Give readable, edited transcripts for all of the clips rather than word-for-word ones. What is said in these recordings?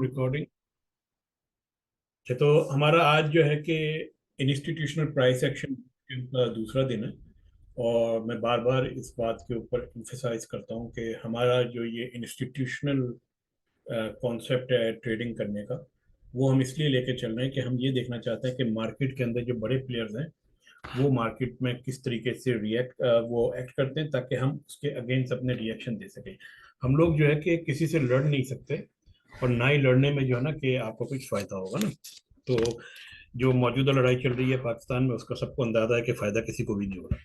Recording. तो हमारा आज जो है कि इंस्टीट्यूशनल प्राइस एक्शन का दूसरा दिन है। और मैं बार बार इस बात के ऊपर इम्फेसाइज करता हूँ कि हमारा जो ये इंस्टीट्यूशनल कॉन्सेप्ट है ट्रेडिंग करने का, वो हम इसलिए लेके चल रहे हैं कि हम ये देखना चाहते हैं कि मार्केट के अंदर जो बड़े प्लेयर्स हैं वो मार्केट में किस तरीके से वो एक्ट करते हैं, ताकि हम उसके अगेंस्ट अपने रिएक्शन दे सकें। हम लोग जो है कि किसी से लड़ नहीं सकते, और ना ही लड़ने में जो है ना कि आपको कुछ फायदा होगा ना। तो जो मौजूदा लड़ाई चल रही है पाकिस्तान में, उसका सबको अंदाजा है कि फायदा किसी को भी नहीं हो रहा।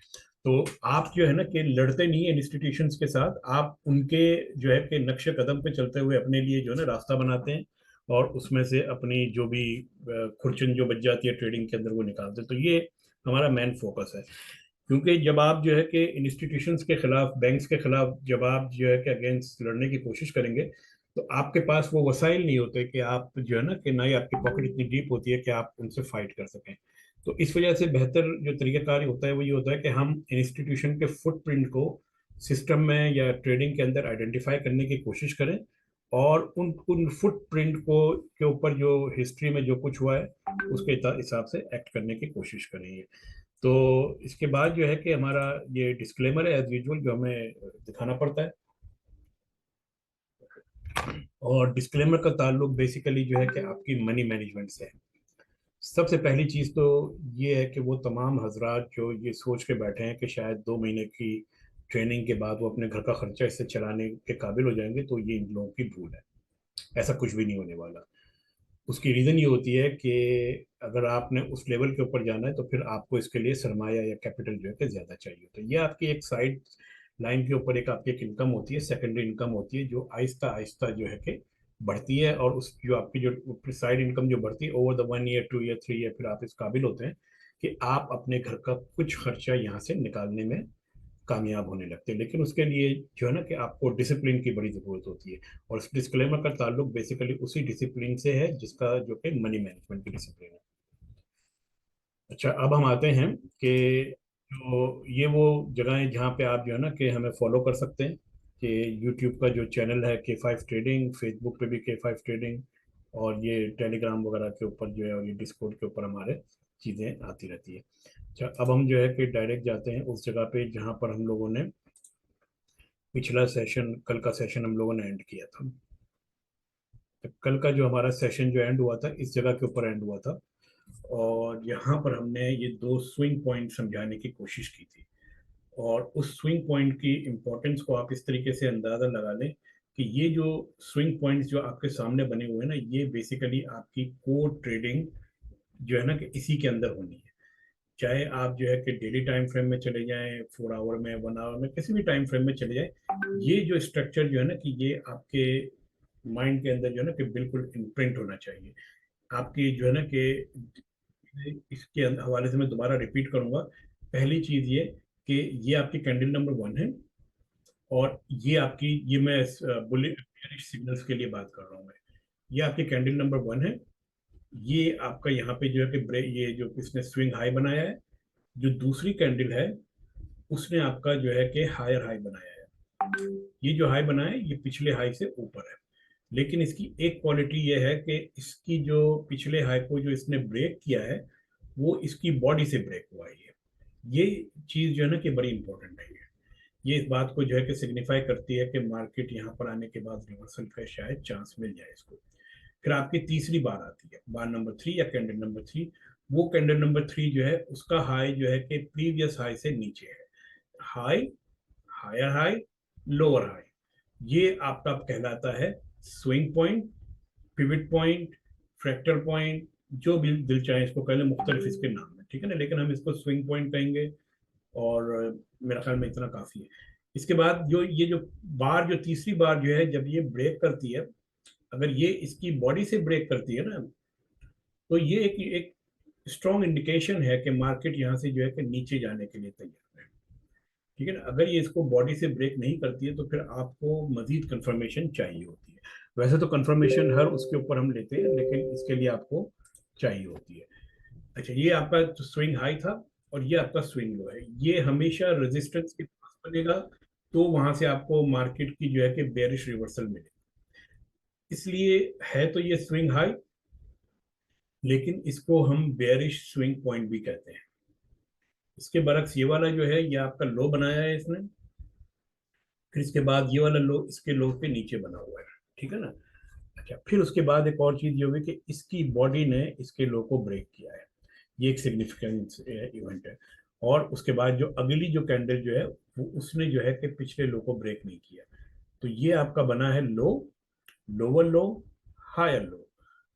तो आप जो है ना कि लड़ते नहीं है इंस्टीट्यूशंस के साथ, आप उनके जो है कि नक्शे कदम पे चलते हुए अपने लिए जो है ना रास्ता बनाते हैं, और उसमें से अपनी जो भी खुर्चन जो बच जाती है ट्रेडिंग के अंदर वो निकालते हैं। तो ये हमारा मेन फोकस है। क्योंकि जब आप जो है कि इंस्टीट्यूशंस के खिलाफ, बैंक्स के खिलाफ जब आप जो है कि अगेंस्ट लड़ने की कोशिश करेंगे, तो आपके पास वो वसाइल नहीं होते कि आप जो है ना कि ना ही आपकी पॉकेट इतनी डीप होती है कि आप उनसे फाइट कर सकें। तो इस वजह से बेहतर जो तरीकाकार होता है वो ये होता है कि हम इंस्टीट्यूशन के फुटप्रिंट को सिस्टम में या ट्रेडिंग के अंदर आइडेंटिफाई करने की कोशिश करें, और उन उन फुटप्रिंट को के ऊपर जो हिस्ट्री में जो कुछ हुआ है उसके हिसाब से एक्ट करने की कोशिश करेंगे। तो इसके बाद जो है कि हमारा ये डिस्क्लेमर है एज यूजुअल जो हमें दिखाना पड़ता है। और डिस्क्लेमर का ताल्लुक बेसिकली जो है कि आपकी मनी मैनेजमेंट से है। सबसे पहली चीज़ तो ये है कि वो तमाम हजरात जो ये सोच के बैठे हैं कि शायद 2 महीने की ट्रेनिंग के बाद वो अपने घर का खर्चा इससे चलाने के काबिल हो जाएंगे, तो ये इन लोगों की भूल है। ऐसा कुछ भी नहीं होने वाला। उसकी रीज़न ये होती है कि अगर आपने उस लेवल के ऊपर जाना है तो फिर आपको इसके लिए सरमाया या कैपिटल जो है कि ज़्यादा चाहिए। तो ये आपकी एक साइड लाइन के ऊपर एक आपकी एक इनकम होती है, सेकेंडरी इनकम होती है, जो आहिस्ता आहिस्ता जो है कि बढ़ती है। और उस जो आपकी जो साइड इनकम जो बढ़ती है over the 1 year 2 year 3 year, फिर आप इस काबिल होते हैं कि आप अपने घर का कुछ खर्चा यहाँ से निकालने में कामयाब होने लगते हैं। लेकिन उसके लिए जो है ना कि आपको डिसिप्लिन की बड़ी ज़रूरत होती है। और इस डिस्क्लेमर का ताल्लुक बेसिकली उसी डिसिप्लिन से है जिसका जो कि मनी मैनेजमेंट की डिसिप्लिन है। अच्छा, अब हम आते हैं कि जो ये वो जगह है जहाँ पे आप जो है ना कि हमें फॉलो कर सकते हैं। कि यूट्यूब का जो चैनल है K5 ट्रेडिंग, फेसबुक पे भी K5 ट्रेडिंग, और ये टेलीग्राम वगैरह के ऊपर जो है, और ये डिस्कॉर्ड के ऊपर हमारे चीज़ें आती रहती है। अच्छा, अब हम जो है कि डायरेक्ट जाते हैं उस जगह पे जहाँ पर हम लोगों ने पिछला सेशन, कल का सेशन हम लोगों ने एंड किया था। तो कल का जो हमारा सेशन जो एंड हुआ था इस जगह के ऊपर एंड हुआ था। और यहाँ पर हमने ये दो स्विंग पॉइंट समझाने की कोशिश की थी। और उस स्विंग पॉइंट की इम्पोर्टेंस को आप इस तरीके से अंदाज़ा लगा लें कि ये जो स्विंग पॉइंट्स जो आपके सामने बने हुए हैं ना, ये बेसिकली आपकी कोर ट्रेडिंग जो है ना कि इसी के अंदर होनी है। चाहे आप जो है कि डेली टाइम फ्रेम में चले जाएं, 4 आवर में, 1 आवर में, किसी भी टाइम फ्रेम में चले जाएं, ये जो स्ट्रक्चर जो है ना कि ये आपके माइंड के अंदर जो है ना कि बिल्कुल इम्प्रिंट होना चाहिए। आपकी जो है ना कि इसके हवाले से मैं दोबारा रिपीट करूंगा। पहली चीज ये कि ये आपकी कैंडल नंबर 1 है। और ये आपकी, ये मैं बुलिश सिग्नल्स के लिए बात कर रहा हूँ मैं। ये आपकी कैंडल नंबर 1 है। ये आपका यहाँ पे जो है कि ब्रेक, ये जो इसने स्विंग हाई बनाया है। जो दूसरी कैंडल है उसने आपका जो है कि हायर हाई बनाया है। ये जो हाई बना है ये पिछले हाई से ऊपर है। लेकिन इसकी एक क्वालिटी ये है कि इसकी जो पिछले हाई को जो इसने ब्रेक किया है वो इसकी बॉडी से ब्रेक हुआ है। ये चीज जो है ना कि बड़ी इंपॉर्टेंट है। ये इस बात को जो है कि सिग्निफाई करती है कि मार्केट यहाँ पर आने के बाद रिवर्सल का शायद चांस मिल जाए इसको। फिर आपकी तीसरी बार आती है, बार नंबर 3 या कैंडल नंबर 3। वो कैंडल नंबर 3 जो है उसका हाई जो है कि प्रीवियस हाई से नीचे है। High, higher high, lower high, ये आपका कहलाता है swing point, pivot point, fractal point, जो भी दिल चाहे इसको कह लें, मुख्तलिफ इसके नाम है, ठीक है ना, लेकिन हम इसको स्विंग पॉइंट कहेंगे। और मेरा ख्याल में इतना काफी है। इसके बाद जो ये जो बार, जो तीसरी बार जो है जब ये ब्रेक करती है, अगर ये इसकी बॉडी से ब्रेक करती है ना, तो ये एक स्ट्रॉन्ग इंडिकेशन है कि मार्केट यहाँ से जो है कि नीचे जाने के लिए तैयार है। ठीक है ना। अगर ये इसको बॉडी से ब्रेक नहीं करती है तो फिर आपको मजीद कंफर्मेशन चाहिए होती है। वैसे तो कंफर्मेशन हर उसके ऊपर हम लेते हैं, लेकिन इसके लिए आपको चाहिए होती है। अच्छा, ये आपका स्विंग हाई था और ये आपका स्विंग लो है। ये हमेशा रेजिस्टेंस के पास बनेगा, तो वहां से आपको मार्केट की जो है कि बेरिश रिवर्सल मिलेगी। इसलिए है तो ये स्विंग हाई, लेकिन इसको हम बेयरिश स्विंग पॉइंट भी कहते हैं। इसके बरक्स ये वाला जो है, ये आपका लो बनाया है इसने, फिर इसके बाद ये वाला लो इसके लो के नीचे बना हुआ है, ठीक है ना। अच्छा, फिर उसके बाद एक और चीज ये हुई कि इसकी बॉडी ने इसके लो को ब्रेक किया है। ये एक सिग्निफिकेंट इवेंट है। और उसके बाद जो अगली जो कैंडल जो है, वो उसने जो है कि पिछले लो को ब्रेक नहीं किया। तो ये आपका बना है लो, लोअर लो, हायर लो।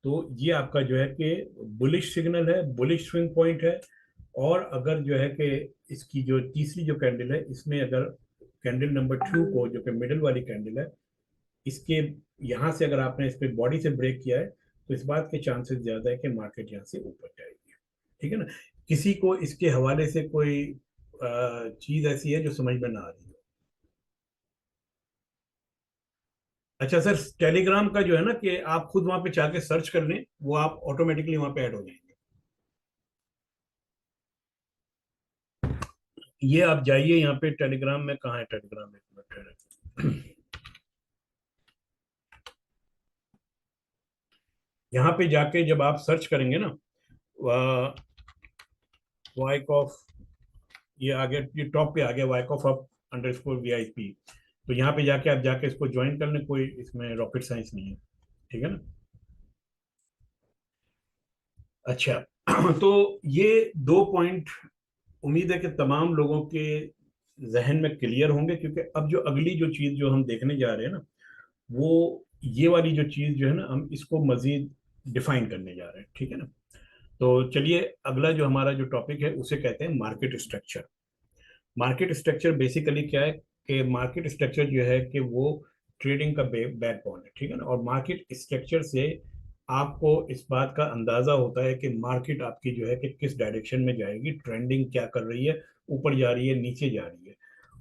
तो ये आपका जो है कि बुलिश सिग्नल है, बुलिश स्विंग पॉइंट है। और अगर जो है कि इसकी जो तीसरी जो कैंडल है, इसमें अगर कैंडल नंबर 2 को, जो कि मिडिल वाली कैंडल है, इसके यहाँ से अगर आपने इस पे बॉडी से ब्रेक किया है, तो इस बात के चांसेस ज्यादा है कि मार्केट यहाँ से ऊपर जाएगी, ठीक है ना। किसी को इसके हवाले से कोई चीज ऐसी है जो समझ में ना आ रही हो? अच्छा सर, टेलीग्राम का जो है ना कि आप खुद वहां पे जाके सर्च कर लें, वो आप ऑटोमेटिकली वहां पे ऐड हो जाएंगे। ये आप जाइए यहाँ पे टेलीग्राम में, कहाँ है टेलीग्राम, एक मिनट ठहरें। यहाँ पे जाके जब आप सर्च करेंगे ना, वाइक ऑफ, ये आ गया, ये टॉप पे आ गया, वाइक ऑफ अप _VIP। तो यहाँ पे जाके आप जाके इसको ज्वाइन कर लें, कोई इसमें रॉकेट साइंस नहीं है, ठीक है ना। अच्छा, तो ये 2 पॉइंट उम्मीद है कि तमाम लोगों के जहन में क्लियर होंगे, क्योंकि अब जो अगली जो चीज जो हम देखने जा रहे हैं ना, वो ये वाली जो चीज जो है ना, हम इसको मजीद डिफाइन करने जा रहे हैं, ठीक है ना। तो चलिए, अगला जो हमारा जो टॉपिक है उसे कहते हैं market structure. Market structure basically क्या है कि मार्केट स्ट्रक्चर जो है कि वो ट्रेडिंग का बैकबोन है, ठीक है ना। और मार्केट स्ट्रक्चर से आपको इस बात का अंदाजा होता है कि मार्केट आपकी जो है कि किस डायरेक्शन में जाएगी, ट्रेंडिंग क्या कर रही है, ऊपर जा रही है, नीचे जा रही है।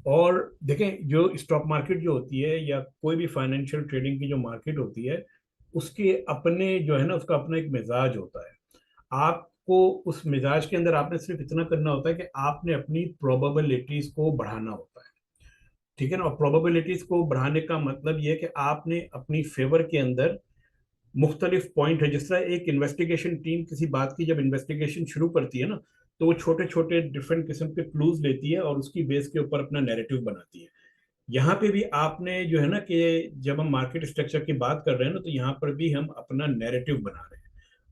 और देखें, जो स्टॉक मार्केट जो होती है या कोई भी फाइनेंशियल ट्रेडिंग की जो मार्केट होती है, उसके अपने जो है ना, उसका अपना एक मिजाज होता है। आपको उस मिजाज के अंदर आपने सिर्फ इतना करना होता है कि आपने अपनी प्रोबेबिलिटीज को बढ़ाना होता है, ठीक है ना। और प्रोबेबिलिटीज को बढ़ाने का मतलब ये है कि आपने अपनी फेवर के अंदर मुख्तलिफ पॉइंट है। जिस तरह एक इन्वेस्टिगेशन टीम किसी बात की जब इन्वेस्टिगेशन शुरू करती है ना, तो वो छोटे छोटे डिफरेंट किस्म के क्लूज लेती है और उसकी बेस के ऊपर अपना नैरेटिव बनाती है। यहाँ पे भी आपने जो है ना कि जब हम मार्केट स्ट्रक्चर की बात कर रहे हैं ना, तो यहाँ पर भी हम अपना नैरेटिव बना रहे हैं।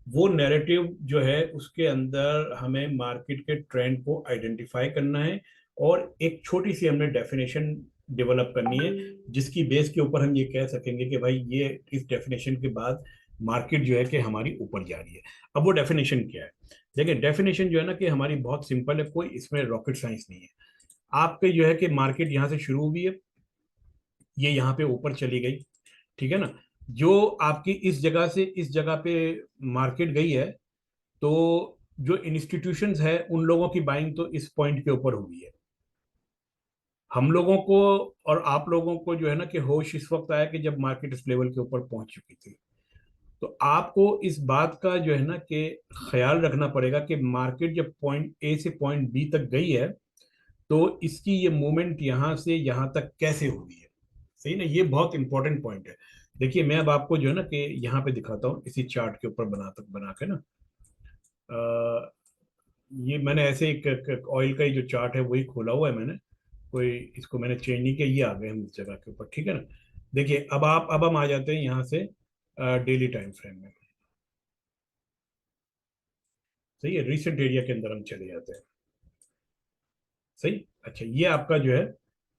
वो नैरेटिव जो है उसके अंदर हमें मार्केट के ट्रेंड को आइडेंटिफाई करना है, और एक छोटी सी हमने डेफिनेशन डेवलप करनी है, जिसकी बेस के ऊपर हम ये कह सकेंगे कि भाई ये इस डेफिनेशन के बाद मार्केट जो है कि हमारी ऊपर जा रही है। अब वो डेफिनेशन क्या है? देखिए, डेफिनेशन जो है ना कि हमारी बहुत सिंपल है, कोई इसमें रॉकेट साइंस नहीं है। आपके जो है कि मार्केट यहाँ से शुरू हुई है, ये यहाँ पे ऊपर चली गई, ठीक है ना। जो आपकी इस जगह से इस जगह पे मार्केट गई है, तो जो इंस्टीट्यूशंस है उन लोगों की बाइंग तो इस पॉइंट के ऊपर हुई है। हम लोगों को और आप लोगों को जो है ना कि होश इस वक्त आया कि जब मार्केट इस लेवल के ऊपर पहुंच चुकी थी। तो आपको इस बात का जो है ना कि ख्याल रखना पड़ेगा कि मार्केट जब पॉइंट ए से पॉइंट बी तक गई है, तो इसकी ये मूवमेंट यहाँ से यहाँ तक कैसे हुई है। सही ना, ये बहुत इंपॉर्टेंट पॉइंट है। देखिए, मैं अब आपको जो है ना कि यहाँ पे दिखाता हूँ, इसी चार्ट के ऊपर बना के ना, ये मैंने ऐसे एक ऑयल का ही जो चार्ट है वही खोला हुआ है मैंने, कोई इसको मैंने चेंज नहीं किया। ये आ गए हम इस जगह के ऊपर, ठीक है ना। देखिए, अब हम आ जाते हैं यहाँ से डेली टाइम फ्रेम में। सही है, रिसेंट एरिया के अंदर हम चले जाते हैं। सही। अच्छा, ये आपका जो है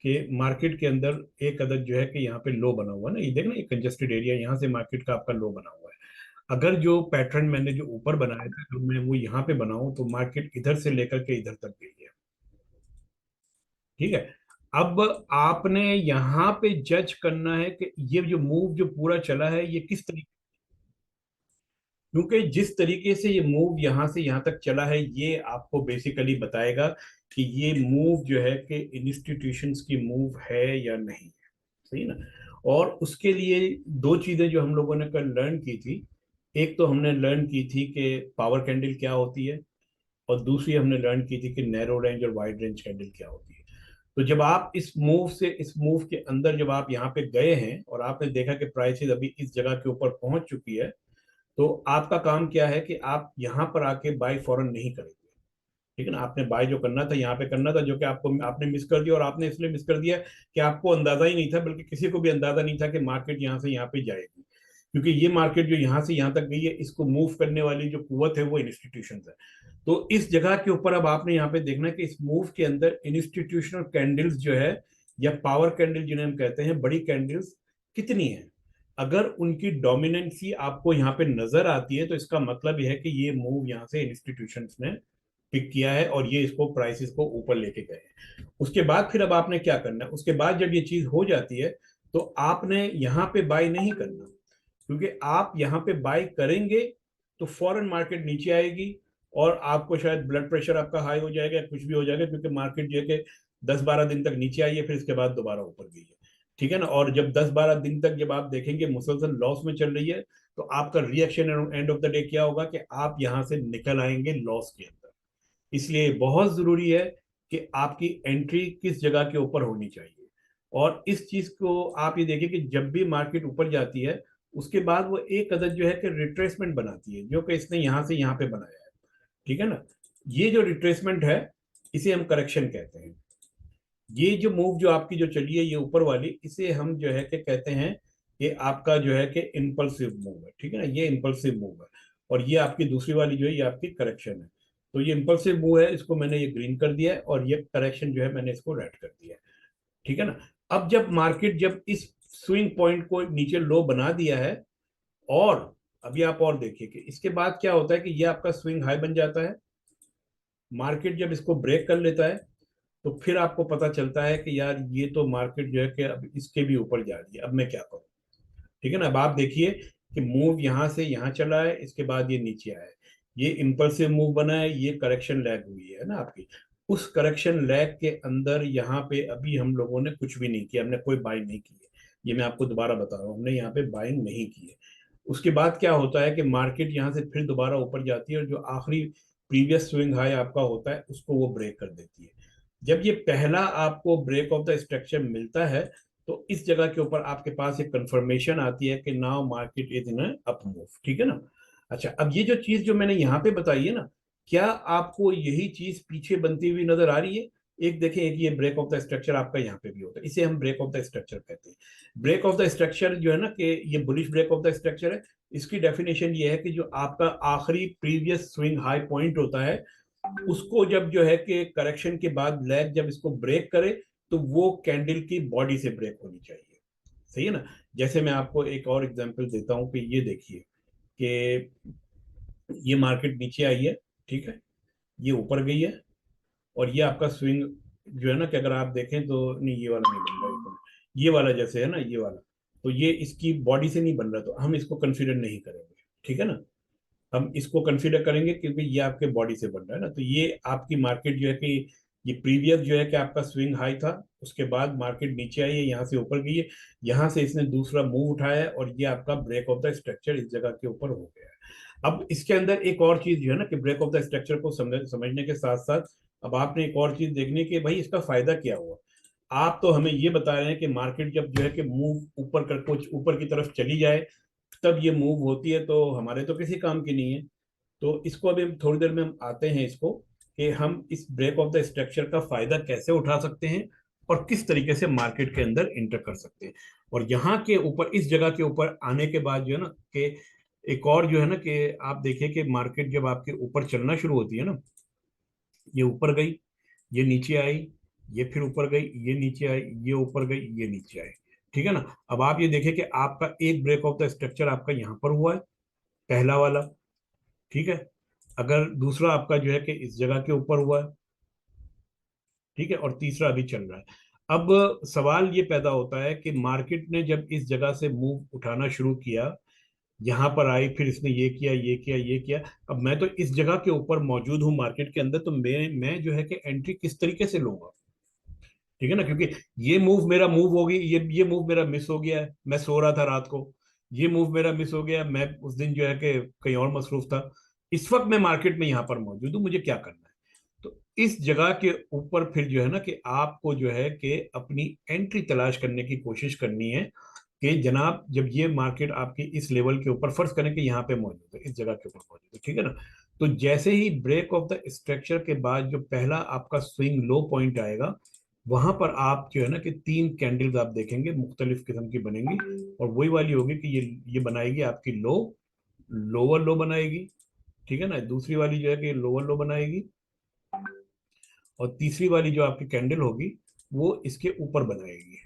कि मार्केट के अंदर एक अदद जो है कि यहाँ पे लो बना हुआ है ना, ये देखना, ये कंजेस्टेड एरिया, यहाँ से मार्केट का आपका लो बना हुआ है। अगर जो पैटर्न मैंने जो ऊपर बनाया था, तो मैं वो यहाँ पे बनाऊं, तो मार्केट इधर से लेकर के इधर तक गई है, ठीक है। अब आपने यहाँ पे जज करना है कि ये जो मूव जो पूरा चला है, ये किस तरीके, क्योंकि जिस तरीके से ये मूव यहाँ से यहाँ तक चला है, ये आपको बेसिकली बताएगा कि ये मूव जो है कि इंस्टीट्यूशंस की मूव है या नहीं है। सही ना। और उसके लिए दो चीजें जो हम लोगों ने कल लर्न की थी, एक तो हमने लर्न की थी कि पावर कैंडल क्या होती है, और दूसरी हमने लर्न की थी कि नैरो रेंज और वाइड रेंज कैंडल क्या होती है। तो जब आप इस मूव के अंदर जब आप यहाँ पे गए हैं और आपने देखा कि प्राइसेस अभी इस जगह के ऊपर पहुंच चुकी है, तो आपका काम क्या है कि आप यहाँ पर आके बाय फौरन नहीं करेंगे। ठीक है ना, आपने बाय जो करना था यहाँ पे करना था, जो कि आपको आपने मिस कर दिया, और आपने इसलिए मिस कर दिया कि आपको अंदाजा ही नहीं था, बल्कि किसी को भी अंदाजा नहीं था कि मार्केट यहाँ से यहाँ पे जाएगी। क्योंकि ये मार्केट जो यहाँ से यहाँ तक गई है, इसको मूव करने वाली जो कुवत है वो इंस्टीट्यूशन है। तो इस जगह के ऊपर अब आपने यहाँ पे देखना है कि इस मूव के अंदर इंस्टीट्यूशनल कैंडल्स जो है, या पावर कैंडल जिन्हें हम कहते हैं, बड़ी कैंडल्स कितनी है। अगर उनकी डोमिनेंसी आपको यहाँ पे नजर आती है, तो इसका मतलब यह है कि ये मूव यहाँ से इंस्टीट्यूशंस ने पिक किया है और ये इसको प्राइसेस को ऊपर लेके गए हैं। उसके बाद फिर अब आपने क्या करना है, उसके बाद जब ये चीज हो जाती है, तो आपने यहाँ पे बाय नहीं करना, क्योंकि आप यहाँ पे बाय करेंगे तो फॉरेन मार्केट नीचे आएगी और आपको शायद ब्लड प्रेशर आपका हाई हो जाएगा, कुछ भी हो जाएगा, क्योंकि मार्केट जो है कि 10-12 दिन तक नीचे आई है, फिर इसके बाद दोबारा ऊपर गई है। ठीक है ना, और जब 10-12 दिन तक जब आप देखेंगे मुसलसल लॉस में चल रही है, तो आपका reaction end of the day क्या होगा कि आप यहां से निकल आएंगे लॉस के अंदर। इसलिए बहुत जरूरी है कि आपकी एंट्री किस जगह के ऊपर होनी चाहिए। और इस चीज को आप ये देखिए कि जब भी मार्केट ऊपर जाती है, उसके बाद वो एक अदद जो है कि रिट्रेसमेंट बनाती है, जो कि इसने यहां से यहां पे बनाया है। ठीक है ना, ये जो रिट्रेसमेंट है, इसे हम करेक्शन कहते हैं। ये जो मूव जो आपकी जो चली है ये ऊपर वाली, इसे हम जो है कि कहते हैं कि आपका जो है कि इम्पल्सिव मूव है। ठीक है ना, ये इम्पल्सिव मूव है। और ये आपकी दूसरी वाली जो है, ये आपकी करेक्शन है। तो ये इम्पल्सिव मूव है, इसको मैंने ये ग्रीन कर दिया है, और ये करेक्शन जो है मैंने इसको रेड कर दिया है। ठीक है ना, अब जब मार्केट जब इस स्विंग पॉइंट को नीचे लो बना दिया है, और अभी आप और देखिए कि इसके बाद क्या होता है कि ये आपका स्विंग हाई बन जाता है। मार्केट जब इसको ब्रेक कर लेता है, तो फिर आपको पता चलता है कि यार ये तो मार्केट जो है कि अब इसके भी ऊपर जा रही है, अब मैं क्या करूं। ठीक है ना, अब आप देखिए कि मूव यहां से यहां चला है, इसके बाद ये नीचे आया है, ये इम्पल्सिव मूव बना है, ये करेक्शन लैग हुई है ना आपकी। उस करेक्शन लैग के अंदर यहाँ पे अभी हम लोगों ने कुछ भी नहीं किया, हमने कोई बाइंग नहीं की है। ये मैं आपको दोबारा बता रहा हूँ, हमने यहाँ पे बाइंग नहीं की है। उसके बाद क्या होता है कि मार्केट यहाँ से फिर दोबारा ऊपर जाती है, और जो आखिरी प्रीवियस स्विंग हाई आपका होता है उसको वो ब्रेक कर देती है। जब ये पहला आपको ब्रेक ऑफ द स्ट्रक्चर मिलता है, तो इस जगह के ऊपर आपके पास एक कंफर्मेशन आती है कि now market is in up move. ठीक है ना। अच्छा, अब ये जो चीज जो मैंने यहाँ पे बताई है ना, क्या आपको यही चीज पीछे बनती हुई नजर आ रही है? एक देखें, एक ये ब्रेक ऑफ द स्ट्रक्चर आपका यहाँ पे भी होता है, इसे हम ब्रेक ऑफ द स्ट्रक्चर कहते हैं। ब्रेक ऑफ द स्ट्रक्चर जो है ना, कि ये bullish break of the structure है। इसकी डेफिनेशन ये है कि जो आपका आखिरी प्रीवियस स्विंग हाई पॉइंट होता है, उसको जब जो है कि करेक्शन के बाद लैग जब इसको ब्रेक करे, तो वो कैंडल की बॉडी से ब्रेक होनी चाहिए। सही है ना। जैसे मैं आपको एक और एग्जांपल देता हूं कि ये देखिए कि ये मार्केट नीचे आई है, ठीक है, ये ऊपर गई है, और ये आपका स्विंग जो है ना, कि अगर आप देखें तो नहीं, ये वाला नहीं बन रहा है, ये वाला जैसे है ना, ये वाला, तो ये इसकी बॉडी से नहीं बन रहा, तो हम इसको कंसीडर नहीं करेंगे। ठीक है ना, हम इसको कंसीडर करेंगे क्योंकि ये आपके बॉडी से बन रहा है ना। तो ये आपकी मार्केट जो है कि ये प्रीवियस जो है कि आपका स्विंग हाई था, उसके बाद मार्केट नीचे आई है, यहाँ से ऊपर गई है, यहाँ से इसने दूसरा मूव उठाया है, और ये आपका ब्रेक ऑफ द स्ट्रक्चर इस जगह के ऊपर हो गया है। अब इसके अंदर एक और चीज जो है ना, कि ब्रेक ऑफ द स्ट्रक्चर को समझने के साथ साथ अब आपने एक और चीज देखनी है कि भाई इसका फायदा क्या हुआ। आप तो हमें ये बता रहे हैं कि मार्केट जब जो है कि मूव ऊपर कर कुछ ऊपर की तरफ चली जाए, तब ये मूव होती है, तो हमारे तो किसी काम की नहीं है। तो इसको अभी हम थोड़ी देर में हम आते हैं इसको, कि हम इस ब्रेक ऑफ द स्ट्रक्चर का फायदा कैसे उठा सकते हैं, और किस तरीके से मार्केट के अंदर इंटर कर सकते हैं। और यहाँ के ऊपर इस जगह के ऊपर आने के बाद जो है ना, कि एक और जो है ना, कि आप देखिए कि मार्केट जब आपके ऊपर चलना शुरू होती है ना, ये ऊपर गई, ये नीचे आई, ये फिर ऊपर गई, ये नीचे आई, ये ऊपर गई, ये नीचे आई। ठीक है ना, अब आप ये देखिए कि आपका एक ब्रेक ऑफ द स्ट्रक्चर आपका यहाँ पर हुआ है, पहला वाला। ठीक है, अगर दूसरा आपका जो है कि इस जगह के ऊपर हुआ है, ठीक है, और तीसरा अभी चल रहा है। अब सवाल ये पैदा होता है कि मार्केट ने जब इस जगह से मूव उठाना शुरू किया, यहाँ पर आई, फिर इसने ये किया, ये किया, ये किया। अब मैं तो इस जगह के ऊपर मौजूद हूँ मार्केट के अंदर, तो मैं जो है कि एंट्री किस तरीके से लूंगा। ठीक है ना, क्योंकि ये मूव मेरा मूव होगी, ये मूव मेरा मिस हो गया है, मैं सो रहा था रात को, ये मूव मेरा मिस हो गया, मैं उस दिन जो है कि कहीं और मसरूफ था। इस वक्त मैं मार्केट में यहाँ पर मौजूद हूँ, मुझे क्या करना है। तो इस जगह के ऊपर फिर जो है ना कि आपको जो है कि अपनी एंट्री तलाश करने की कोशिश करनी है कि जनाब जब ये मार्केट आपके इस लेवल के ऊपर, फर्ज करें कि यहाँ पे मौजूद है, इस जगह के ऊपर मौजूद है, ठीक है ना, तो जैसे ही ब्रेक ऑफ द स्ट्रक्चर के बाद जो पहला आपका स्विंग लो पॉइंट आएगा, वहां पर आप जो है ना कि 3 कैंडल्स आप देखेंगे मुख्तलिफ किस्म की बनेंगी, और वही वाली होगी कि ये बनाएगी आपकी लो, लोअर लो बनाएगी, ठीक है ना, दूसरी वाली जो है कि लोअर लो बनाएगी, और तीसरी वाली जो आपकी कैंडल होगी वो इसके ऊपर बनाएगी,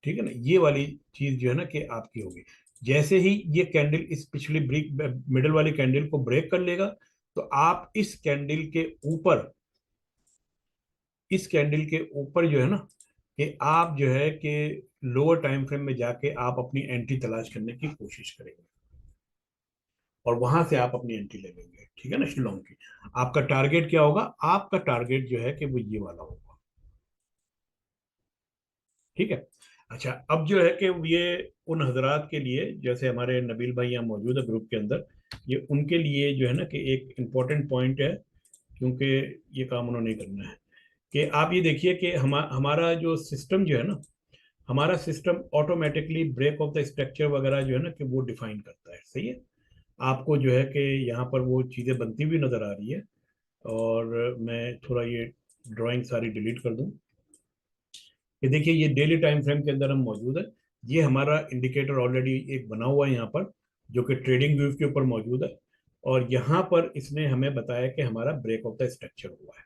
ठीक है ना, ये वाली चीज जो है ना कि आपकी होगी। जैसे ही ये कैंडल इस पिछली ब्रेक मिडल वाली कैंडल को ब्रेक कर लेगा, तो आप इस कैंडल के ऊपर, इस कैंडल के ऊपर जो है ना कि आप जो है कि लोअर टाइम फ्रेम में जाके आप अपनी एंट्री तलाश करने की कोशिश करेंगे, और वहां से आप अपनी एंट्री ले लेंगे, ठीक है ना, शिलोंग की। आपका टारगेट क्या होगा? आपका टारगेट जो है कि वो ये वाला होगा, ठीक है। अच्छा, अब जो है कि ये उन हजरात के लिए, जैसे हमारे नबील भाई यहाँ मौजूद है ग्रुप के अंदर, ये उनके लिए जो है ना कि एक इम्पोर्टेंट पॉइंट है, क्योंकि ये काम उन्होंने करना है कि आप ये देखिए कि हमारा जो सिस्टम जो है ना, हमारा system automatically break of the structure वगैरह जो है ना कि वो डिफाइन करता है, सही है। आपको जो है कि यहाँ पर वो चीज़ें बनती हुई नजर आ रही है, और मैं थोड़ा ये ड्राइंग सारी डिलीट कर दूं। ये देखिए, ये डेली टाइम फ्रेम के अंदर हम मौजूद है। ये हमारा इंडिकेटर ऑलरेडी एक बना हुआ है यहाँ पर, जो कि ट्रेडिंग व्यू के ऊपर मौजूद है, और यहाँ पर इसने हमें बताया कि हमारा ब्रेक ऑफ द स्ट्रक्चर हुआ है।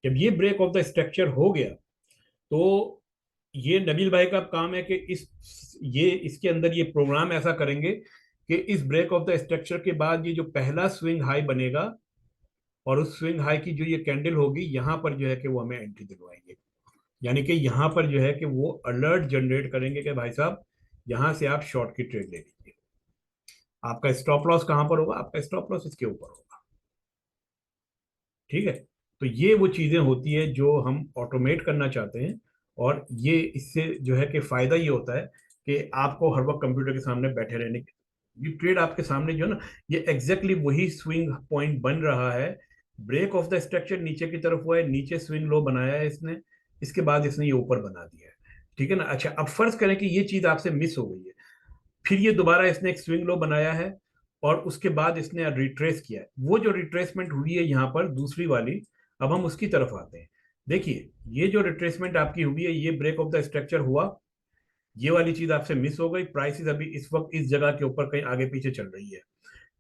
जब ये ब्रेक ऑफ द स्ट्रक्चर हो गया, तो ये नबील भाई का काम है कि ये इसके अंदर ये प्रोग्राम ऐसा करेंगे कि इस ब्रेक ऑफ द स्ट्रक्चर के बाद ये जो पहला स्विंग हाई बनेगा, और उस स्विंग हाई की जो ये कैंडल होगी, यहाँ पर जो है कि वो हमें एंट्री दिलवाएंगे। यानी कि यहाँ पर जो है कि वो अलर्ट जनरेट करेंगे कि भाई साहब यहाँ से आप शॉर्ट की ट्रेड ले लीजिए। आपका स्टॉप लॉस कहाँ पर होगा? आपका स्टॉप लॉस इसके ऊपर होगा, ठीक है। तो ये वो चीजें होती है जो हम ऑटोमेट करना चाहते हैं, और ये इससे जो है कि फायदा ये होता है कि आपको हर वक्त कंप्यूटर के सामने बैठे रहने की, ये ट्रेड आपके सामने जो है ना, ये एग्जैक्टली वही स्विंग पॉइंट बन रहा है। ब्रेक ऑफ द स्ट्रक्चर नीचे की तरफ हुआ है, नीचे स्विंग लो बनाया है इसने, इसके बाद इसने ये ऊपर बना दिया है, ठीक है ना। अच्छा, अब फर्ज करें कि ये चीज आपसे मिस हो गई है, फिर ये दोबारा इसने एक स्विंग लो बनाया है, और उसके बाद इसने रिट्रेस किया है। वो जो रिट्रेसमेंट हुई है यहाँ पर दूसरी वाली, अब हम उसकी तरफ आते हैं। देखिए, ये जो रिट्रेसमेंट आपकी हुई है, ये ब्रेक ऑफ द स्ट्रक्चर हुआ, ये वाली चीज आपसे मिस हो गई, प्राइसेस अभी इस वक्त इस जगह के ऊपर कहीं आगे पीछे चल रही है,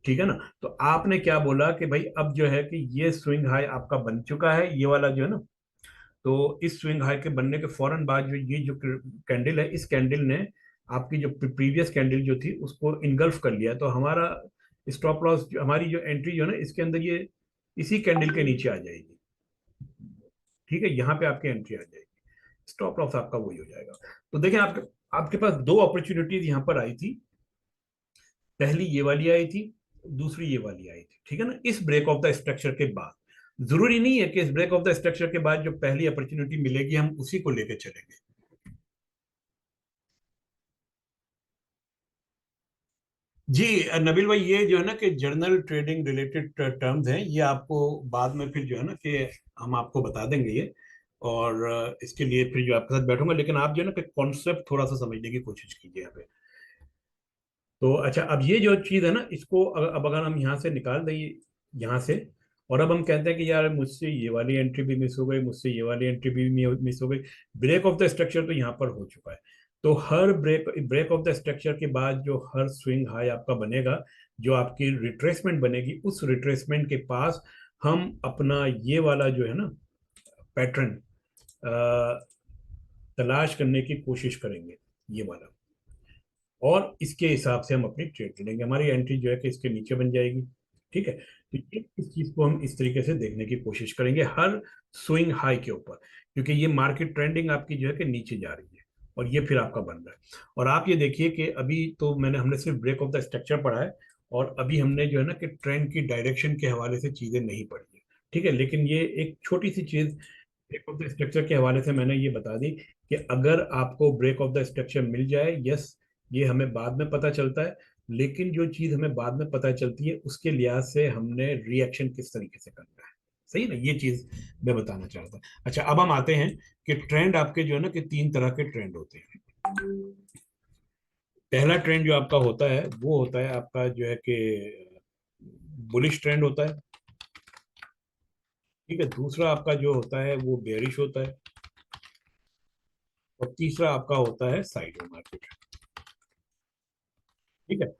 ठीक है ना। तो आपने क्या बोला कि भाई अब जो है कि ये स्विंग हाई आपका बन चुका है, ये वाला जो है ना, तो इस स्विंग हाई के बनने के फौरन बाद जो ये जो कैंडल है, इस कैंडल ने आपकी जो प्रीवियस कैंडल जो थी उसको इनगल्फ कर लिया, तो हमारा स्टॉप लॉस, हमारी जो एंट्री जो है ना इसके अंदर, ये इसी कैंडल के नीचे आ जाएगी, ठीक है, यहाँ पे आपकी एंट्री आ जाएगी, स्टॉप लॉस आपका वही हो जाएगा। तो देखें, आपके आपके पास दो अपॉर्चुनिटीज यहाँ पर आई थी, पहली ये वाली आई थी, दूसरी ये वाली आई थी, ठीक है ना, इस ब्रेक ऑफ द स्ट्रक्चर के बाद। जरूरी नहीं है कि इस ब्रेक ऑफ द स्ट्रक्चर के बाद जो पहली अपॉर्चुनिटी मिलेगी हम उसी को लेकर चलेंगे। जी नबील भाई, ये जो है ना कि जर्नल ट्रेडिंग रिलेटेड टर्म्स हैं, ये आपको बाद में फिर जो है ना कि हम आपको बता देंगे ये, और इसके लिए फिर जो आपके साथ बैठूंगा, लेकिन आप जो है ना कि कॉन्सेप्ट थोड़ा सा समझने की कोशिश कीजिए यहाँ पे। तो अच्छा, अब ये जो चीज़ है ना, इसको अब अगर हम यहाँ से निकाल दें यहाँ से, और अब हम कहते हैं कि यार मुझसे ये वाली एंट्री भी मिस हो गई, मुझसे ये वाली एंट्री भी मिस हो गई, ब्रेक ऑफ द स्ट्रक्चर तो यहाँ पर हो चुका है। तो हर ब्रेक ऑफ द स्ट्रक्चर के बाद जो हर स्विंग हाई आपका बनेगा, जो आपकी रिट्रेसमेंट बनेगी, उस रिट्रेसमेंट के पास हम अपना ये वाला जो है ना पैटर्न तलाश करने की कोशिश करेंगे, ये वाला, और इसके हिसाब से हम अपनी ट्रेड लेंगे, हमारी एंट्री जो है कि इसके नीचे बन जाएगी, ठीक है। तो इस चीज को हम इस तरीके से देखने की कोशिश करेंगे हर स्विंग हाई के ऊपर, क्योंकि ये मार्केट ट्रेंडिंग आपकी जो है कि नीचे जा रही है, और ये फिर आपका बन रहा है। और आप ये देखिए कि अभी तो हमने सिर्फ ब्रेक ऑफ द स्ट्रक्चर पढ़ा है, और अभी हमने जो है ना कि ट्रेंड की डायरेक्शन के हवाले से चीजें नहीं पढ़ी है, ठीक है, लेकिन ये एक छोटी सी चीज ब्रेक ऑफ द स्ट्रक्चर के हवाले से मैंने ये बता दी कि अगर आपको ब्रेक ऑफ द स्ट्रक्चर मिल जाए, यस, ये हमें बाद में पता चलता है, लेकिन जो चीज हमें बाद में पता चलती है उसके लिहाज से हमने रिएक्शन किस तरीके से करना है, सही ना, ये चीज मैं बताना चाहता था। अच्छा, अब हम आते हैं कि ट्रेंड आपके जो है ना कि तीन तरह के ट्रेंड होते हैं। पहला ट्रेंड जो आपका होता है वो होता है आपका जो है कि बुलिश ट्रेंड होता है। ठीक है, दूसरा आपका जो होता है वो बेरिश होता है, और तीसरा आपका होता है साइड मार्केट। ठीक है,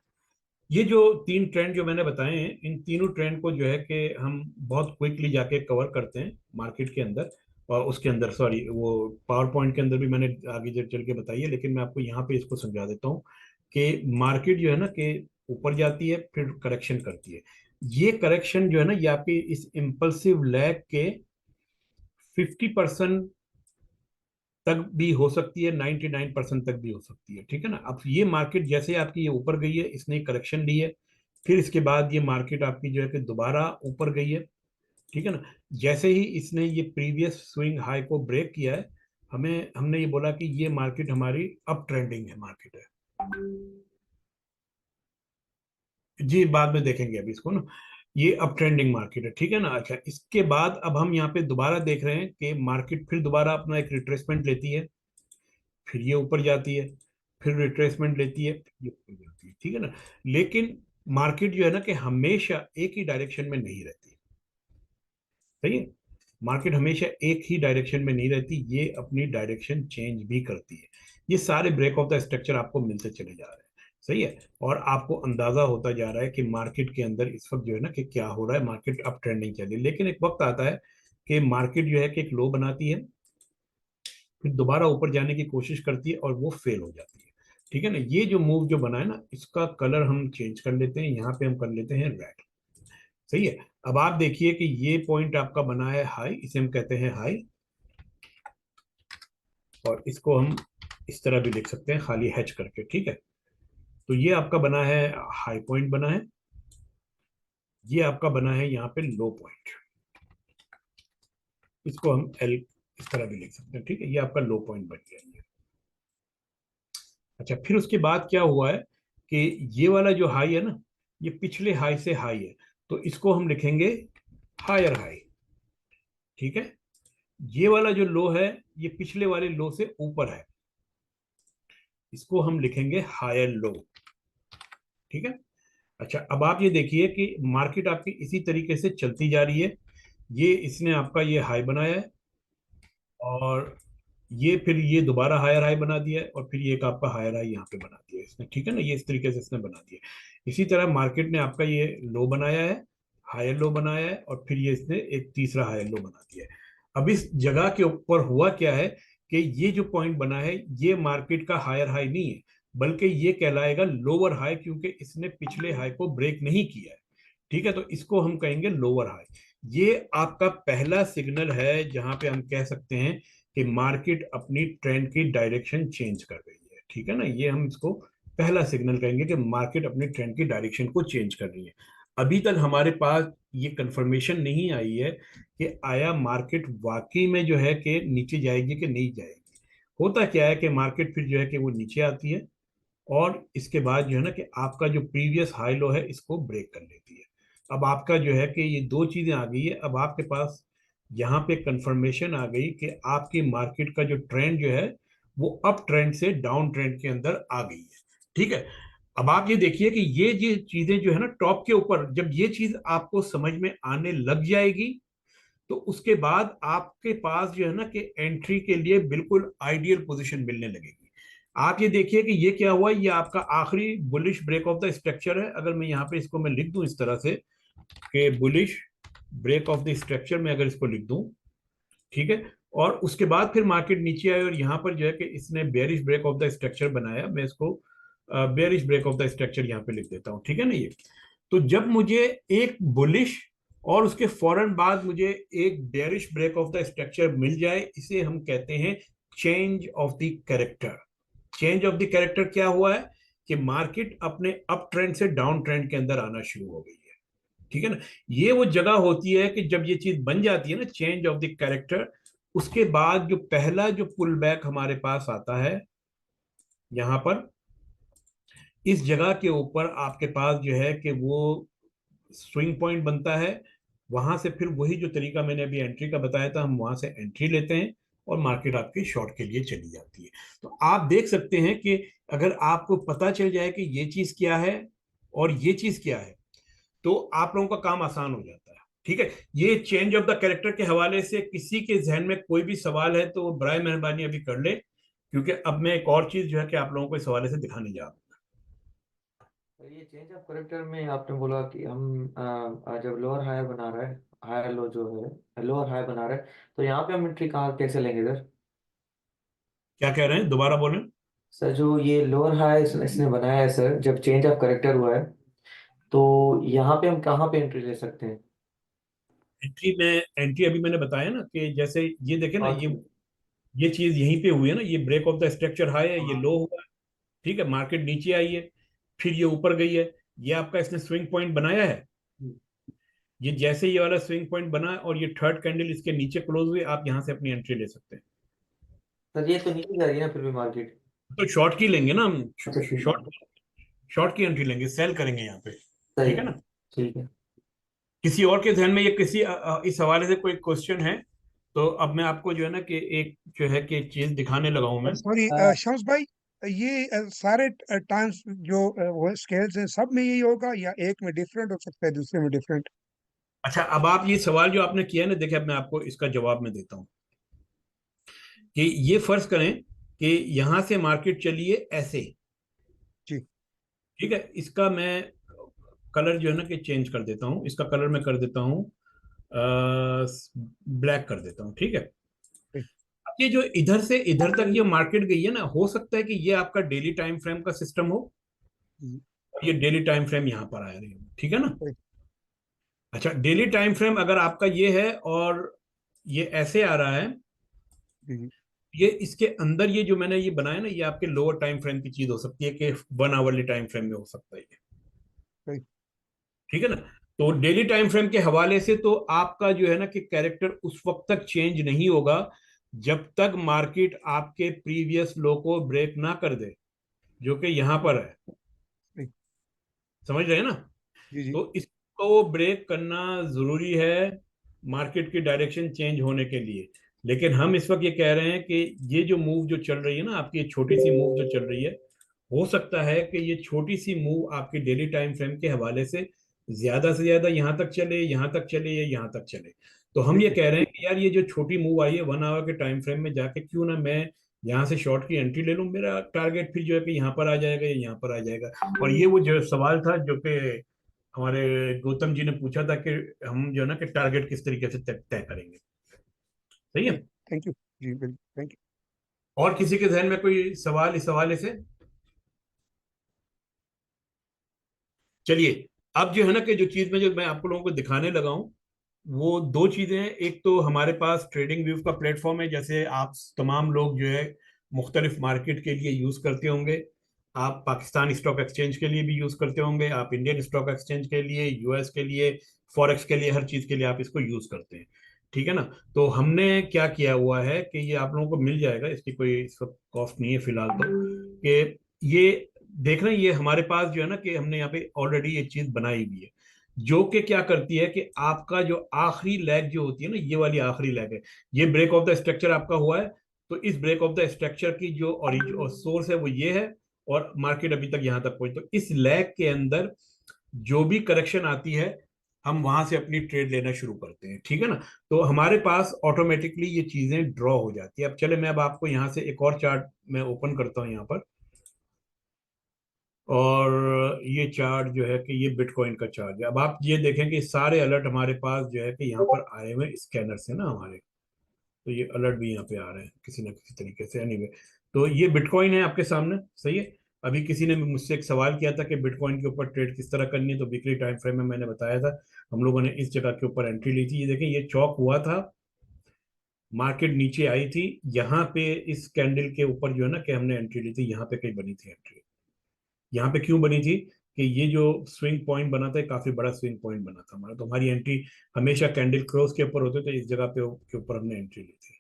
ये जो तीन ट्रेंड जो मैंने बताए हैं, इन तीनों ट्रेंड को जो है कि हम बहुत क्विकली जाके कवर करते हैं मार्केट के अंदर। और उसके अंदर, सॉरी, वो पावर पॉइंट के अंदर भी मैंने आगे चल के बताई है, लेकिन मैं आपको यहाँ पे इसको समझा देता हूँ कि मार्केट जो है ना कि ऊपर जाती है फिर करेक्शन करती है। ये करेक्शन जो है ना, ये आपकी इस इम्पल्सिव लैग के 50% तक भी हो सकती है, 99% तक भी हो सकती है। ठीक है ना, अब ये मार्केट जैसे आपकी ये ऊपर गई है, इसने करेक्शन ली है, फिर इसके बाद ये मार्केट आपकी जो है कि दोबारा ऊपर गई है। ठीक है ना, जैसे ही इसने ये प्रीवियस स्विंग हाई को ब्रेक किया है, हमने ये बोला कि ये मार्केट हमारी अप ट्रेंडिंग है मार्केट है। जी, बाद में देखेंगे अभी इसको ना, ये अप ट्रेंडिंग मार्केट है। ठीक है ना। अच्छा, इसके बाद अब हम यहाँ पे दोबारा देख रहे हैं कि मार्केट फिर दोबारा अपना एक रिट्रेसमेंट लेती है, फिर ये ऊपर जाती है, फिर रिट्रेसमेंट लेती है, फिर ये ऊपर जाती है। ठीक है ना, लेकिन मार्केट जो है ना कि हमेशा एक ही डायरेक्शन में नहीं रहती। सही है, मार्केट हमेशा एक ही डायरेक्शन में नहीं रहती, ये अपनी डायरेक्शन चेंज भी करती है। ये सारे ब्रेक ऑफ द स्ट्रक्चर आपको मिलते चले जा रहे हैं। सही है, और आपको अंदाजा होता जा रहा है कि मार्केट के अंदर इस वक्त जो है ना कि क्या हो रहा है, मार्केट अप ट्रेंडिंग चल रही है। लेकिन एक वक्त आता है कि मार्केट जो है कि एक लो बनाती है, फिर दोबारा ऊपर जाने की कोशिश करती है और वो फेल हो जाती है। ठीक है ना, ये जो मूव जो बना है ना, इसका कलर हम चेंज कर लेते हैं, यहाँ पे हम कर लेते हैं रेड। सही है, अब आप देखिए कि ये पॉइंट आपका बना है हाई, इसे हम कहते हैं हाई, और इसको हम इस तरह भी लिख सकते हैं खाली हैच करके। ठीक है, तो ये आपका बना है हाई पॉइंट बना है, ये आपका बना है यहाँ पे लो पॉइंट, इसको हम एल इस तरह भी लिख सकते हैं। ठीक है, ये आपका लो पॉइंट बन गया ये। अच्छा, फिर उसके बाद क्या हुआ है कि ये वाला जो हाई है ना, ये पिछले हाई से हाई है, तो इसको हम लिखेंगे हायर हाई। ठीक है, ये वाला जो लो है, ये पिछले वाले लो से ऊपर है, इसको हम लिखेंगे हायर लो। ठीक है। अच्छा, अब आप ये देखिए कि मार्केट आपकी इसी तरीके से चलती जा रही है। ये इसने आपका ये हाई बनाया है, और ये फिर ये दोबारा हायर हाई बना दिया है, और फिर ये एक आपका हायर हाई यहाँ पे बना दिया है इसने। ठीक है ना, ये इस तरीके से इसने बना दिया। इसी तरह मार्केट ने आपका ये लो बनाया है, हायर लो बनाया है, और फिर ये इसने एक तीसरा हायर लो बना दिया है। अब इस जगह के ऊपर हुआ क्या है कि ये जो पॉइंट बना है, ये मार्केट का हायर हाई नहीं है, बल्कि ये कहलाएगा लोअर हाई, क्योंकि इसने पिछले हाई को ब्रेक नहीं किया है। ठीक है, तो इसको हम कहेंगे लोअर हाई। ये आपका पहला सिग्नल है जहां पे हम कह सकते हैं कि मार्केट अपनी ट्रेंड की डायरेक्शन चेंज कर रही है। ठीक है ना, ये हम इसको पहला सिग्नल कहेंगे कि मार्केट अपनी ट्रेंड की डायरेक्शन को चेंज कर रही है। अभी तक हमारे पास ये कंफर्मेशन नहीं आई है कि आया मार्केट वाकई में जो है कि नीचे जाएगी कि नहीं जाएगी। होता क्या है कि मार्केट फिर जो है कि वो नीचे आती है, और इसके बाद जो है ना कि आपका जो प्रीवियस हाई लो है इसको ब्रेक कर लेती है। अब आपका जो है कि ये दो चीजें आ गई है, अब आपके पास यहाँ पे कंफर्मेशन आ गई कि आपकी मार्केट का जो ट्रेंड जो है वो अप ट्रेंड से डाउन ट्रेंड के अंदर आ गई है। ठीक है, अब आप ये देखिए कि ये चीजें जो है ना टॉप के ऊपर, जब ये चीज आपको समझ में आने लग जाएगी, तो उसके बाद आपके पास जो है ना कि एंट्री के लिए बिल्कुल आइडियल पोजीशन मिलने लगेगी। आप ये देखिए कि ये क्या हुआ, ये आपका आखिरी bullish break of the structure है। अगर मैं यहाँ पे इसको मैं लिख दूं इस तरह से कि bullish break of the structure में अगर इसको लिख दूं, ठीक है, और उसके बाद फिर मार्केट नीचे आए, और यहाँ पर जो है कि इसने bearish break of the structure बनाया। मैं इसको bearish break of the structure यहाँ पे लिख देता हूँ। ठीक है ना, ये तो जब मुझे एक बुलिश और उसके फौरन बाद मुझे एक bearish break of the structure मिल जाए, इसे हम कहते हैं change of the character. Change of the character क्या हुआ है कि मार्केट अपने अप ट्रेंड से डाउन ट्रेंड के अंदर आना शुरू हो गई है। ठीक है ना, ये वो जगह होती है कि जब ये चीज बन जाती है ना, चेंज ऑफ द कैरेक्टर, उसके बाद जो पहला जो पुल बैक हमारे पास आता है, यहां पर इस जगह के ऊपर आपके पास जो है कि वो स्विंग पॉइंट बनता है, वहां से फिर वही जो तरीका मैंने अभी एंट्री का बताया था, हम वहां से एंट्री लेते हैं और मार्केट आपकी शॉर्ट के लिए चली जाती है। तो आप देख सकते हैं कि अगर आपको पता चल जाए कि ये चीज क्या है और ये चीज क्या है, तो आप लोगों का काम आसान हो जाता है। ठीक है, ये चेंज ऑफ द कैरेक्टर के हवाले से किसी के जहन में कोई भी सवाल है तो बराए मेहरबानी अभी कर ले, क्योंकि अब मैं एक और चीज जो है कि आप लोगों को इस हवाले से दिखाने जा रहा हूँ। तो ये चेंज ऑफ करेक्टर में आपने बोला कि हम जब लोअर हाई बना रहा है, हाई लो जो है लोअर हाई बना रहा है, तो यहाँ पे हम एंट्री कहाँ कैसे लेंगे सर? क्या कह रहे हैं, दोबारा बोलें। सर जो ये लोअर हाई इसने बनाया है सर, जब चेंज ऑफ करेक्टर हुआ है, तो यहाँ पे हम कहाँ पे एंट्री ले सकते हैं? एंट्री में, एंट्री अभी मैंने बताया ना कि जैसे ये देखे ना, शॉर्ट की। ये चीज यहीं पे हुई है ना, ये break of the structure high है, ये लो हाँ। हुआ है। ठीक है, मार्केट नीचे आई है, फिर ये ऊपर गई है, ये आपका इसने स्विंग पॉइंट बनाया है। ये जैसे ये वाला स्विंग पॉइंट बना और ये थर्ड कैंडल इसके नीचे क्लोज हुई, आप यहां से अपनी एंट्री ले सकते हैं। सर ये तो नीचे जा रही है ना फिर भी मार्केट? तो शॉर्ट की लेंगे ना हम, अच्छा ठीक है। शॉर्ट, शॉर्ट की एंट्री लेंगे, सेल करेंगे यहाँ पे। सही ठीक है है। ना। ठीक है। किसी और के ध्यान में ये किसी इस हवाले से कोई क्वेश्चन है, तो अब मैं आपको जो है ना कि एक जो है कि चीज दिखाने लगा हूं मैं। सॉरी शम्स भाई, ये सारे टाइम्स जो वो स्केल्स हैं सब में यही होगा या एक में डिफरेंट हो सकता है दूसरे में डिफरेंट? अच्छा, अब आप ये सवाल जो आपने किया है ना, देखिए अब मैं आपको इसका जवाब मैं देता हूँ कि ये फर्ज करें कि यहां से मार्केट चली है ऐसे। जी। ठीक है, इसका मैं कलर जो है ना कि चेंज कर देता हूँ, इसका कलर मैं कर देता हूँ ब्लैक कर देता हूँ। ठीक है, जी। अब ये जो इधर से इधर तक ये मार्केट गई है ना, हो सकता है कि ये आपका डेली टाइम फ्रेम का सिस्टम हो, जी। और ये डेली टाइम फ्रेम यहाँ पर आ रही हो। ठीक है ना। जी। अच्छा, डेली टाइम फ्रेम अगर आपका ये है और ये ऐसे आ रहा है, जी। ये इसके अंदर ये जो मैंने ये बनाया ना, ये आपके लोअर टाइम फ्रेम की चीज हो सकती है कि 1 आवरली टाइम फ्रेम में हो सकता है ये। जी। ठीक है ना। तो डेली टाइम फ्रेम के हवाले से तो आपका जो है ना कि कैरेक्टर उस वक्त तक चेंज नहीं होगा जब तक मार्केट आपके प्रीवियस लो को ब्रेक ना कर दे, जो कि यहां पर है। जी। समझ रहे हैं ना। जी जी। तो इसको ब्रेक करना जरूरी है मार्केट की डायरेक्शन चेंज होने के लिए। लेकिन हम इस वक्त ये कह रहे हैं कि ये जो मूव जो चल रही है ना आपकी, ये छोटी सी मूव जो चल रही है, हो सकता है कि ये छोटी सी मूव आपके डेली टाइम फ्रेम के हवाले से ज्यादा यहां तक चले, यहां तक चले या यहां तक चले। तो हम ये ठीक है। कह रहे हैं कि यार ये जो छोटी मूव आई है 1 आवर के टाइम फ्रेम में जाके, क्यों ना मैं यहाँ से शॉर्ट की एंट्री ले लूं, मेरा टारगेट फिर जो है कि यहाँ पर आ जाएगा या यहाँ पर आ जाएगा। और ये वो जो सवाल था जो कि हमारे गौतम जी ने पूछा था कि हम जो है ना कि टारगेट किस तरीके से तय तय करेंगे। सही है। ठीक। Thank you. जी बिल्कुल, थैंक और किसी के जहन में कोई सवाल इस हवाले से? चलिए, अब जो है ना कि जो चीज में जो मैं आप लोगों को दिखाने लगा हूं, वो दो चीजें हैं। एक तो हमारे पास ट्रेडिंग व्यू का प्लेटफॉर्म है, जैसे आप तमाम लोग जो है मुख्तलिफ मार्केट के लिए यूज करते होंगे। आप पाकिस्तान स्टॉक एक्सचेंज के लिए भी यूज करते होंगे, आप इंडियन स्टॉक एक्सचेंज के लिए, यूएस के लिए, फॉरेक्स के लिए, हर चीज के लिए आप इसको यूज करते हैं। ठीक है ना। तो हमने क्या किया हुआ है कि ये आप लोगों को मिल जाएगा, इसकी कोई इस वक्त कॉस्ट नहीं है फिलहाल तो, कि ये देख रहे हैं, ये हमारे पास जो है ना कि हमने यहाँ पे ऑलरेडी ये चीज बनाई हुई है, जो कि क्या करती है कि आपका जो आखिरी लेग जो होती है ना, ये वाली आखिरी लेग है, ये ब्रेक ऑफ द स्ट्रक्चर आपका हुआ है। तो इस ब्रेक ऑफ द स्ट्रक्चर की जो ओरिजिन और सोर्स है वो ये है, और मार्केट अभी तक यहां तक पहुंची, तो इस लेग के अंदर जो भी करेक्शन आती है, हम वहां से अपनी ट्रेड लेना शुरू करते हैं। ठीक है ना। तो हमारे पास ऑटोमेटिकली ये चीजें ड्रॉ हो जाती है। अब चले, मैं अब आपको यहाँ से एक और चार्ट मैं ओपन करता हूँ यहाँ पर, और ये चार्ट जो है कि ये बिटकॉइन का चार्ट है। अब आप ये देखें कि सारे अलर्ट हमारे पास जो है कि यहाँ पर आए हुए स्कैनर से ना हमारे, तो ये अलर्ट भी यहाँ पे आ रहे हैं किसी ना किसी तरीके से। एनीवे, तो ये बिटकॉइन है आपके सामने, सही है। अभी किसी ने मुझसे एक सवाल किया था कि बिटकॉइन के ऊपर ट्रेड किस तरह करनी है, तो वीकली टाइम फ्रेम में मैंने बताया था, हम लोगों ने इस जगह के ऊपर एंट्री ली थी। ये देखें, ये चौक हुआ था, मार्केट नीचे आई थी, यहाँ पे इस कैंडल के ऊपर जो है ना कि हमने एंट्री ली थी, यहाँ पे कहीं बनी थी एंट्री। यहाँ पे क्यों बनी थी कि ये जो स्विंग पॉइंट बना था, काफी बड़ा स्विंग पॉइंट बना था हमारा, तो हमारी एंट्री हमेशा कैंडल क्लोज के ऊपर होते, तो इस जगह पे के ऊपर हमने एंट्री ली थी।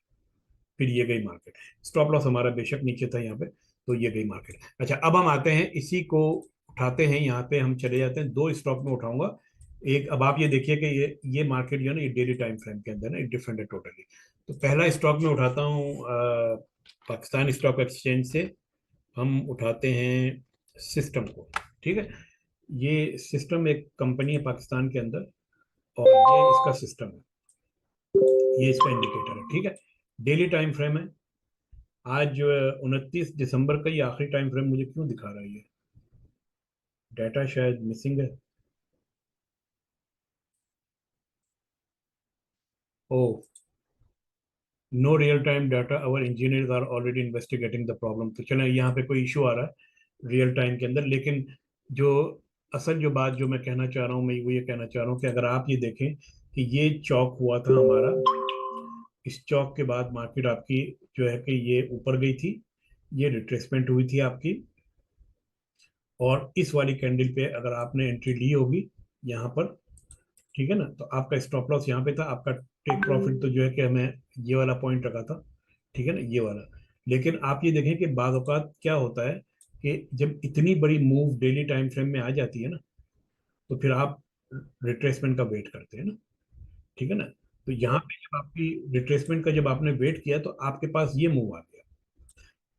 फिर ये गई मार्केट, स्टॉप लॉस हमारा बेशक नीचे था यहाँ पे, तो ये गई मार्केट। अच्छा, अब हम आते हैं इसी को उठाते हैं, यहाँ पे हम चले जाते हैं, दो स्टॉक में उठाऊंगा। एक अब आप ये देखिए कि ये मार्केट जो है ना, ये डेली टाइम फ्रेम के अंदर ना डिफरेंट है टोटली। तो पहला स्टॉक में उठाता हूँ पाकिस्तान स्टॉक एक्सचेंज से हम उठाते हैं सिस्टम को। ठीक है, ये सिस्टम एक कंपनी है पाकिस्तान के अंदर, और ये इसका सिस्टम है, ये इसका इंडिकेटर है। ठीक है, डेली टाइम फ्रेम है। आज जो है 29 दिसंबर का, ये आखिरी टाइम फ्रेम मुझे क्यों दिखा रहा है, ये डाटा शायद मिसिंग है। Oh, no real time data, our engineers are already investigating the problem. तो चलें, यहाँ पे कोई इशू आ रहा है रियल टाइम के अंदर, लेकिन जो असल जो बात जो मैं कहना चाह रहा हूँ, मैं वो ये कहना चाह रहा हूँ कि अगर आप ये देखें कि ये चौक हुआ था हमारा, इस चौक के बाद मार्केट आपकी जो है कि ये ऊपर गई थी, ये रिट्रेसमेंट हुई थी आपकी, और इस वाली कैंडल पे अगर आपने एंट्री ली होगी यहाँ पर, ठीक है ना, तो आपका स्टॉप लॉस यहाँ पे था, आपका टेक प्रॉफिट तो जो है कि हमें ये वाला पॉइंट रखा था, ठीक है ना, ये वाला। लेकिन आप ये देखें कि बाज़ औक़ात क्या होता है कि जब इतनी बड़ी मूव डेली टाइम फ्रेम में आ जाती है ना, तो फिर आप रिट्रेसमेंट का वेट करते हैं ना, ठीक है ना। तो यहाँ पे जब आपकी रिट्रेसमेंट का जब आपने वेट किया, तो आपके पास ये मूव आ गया।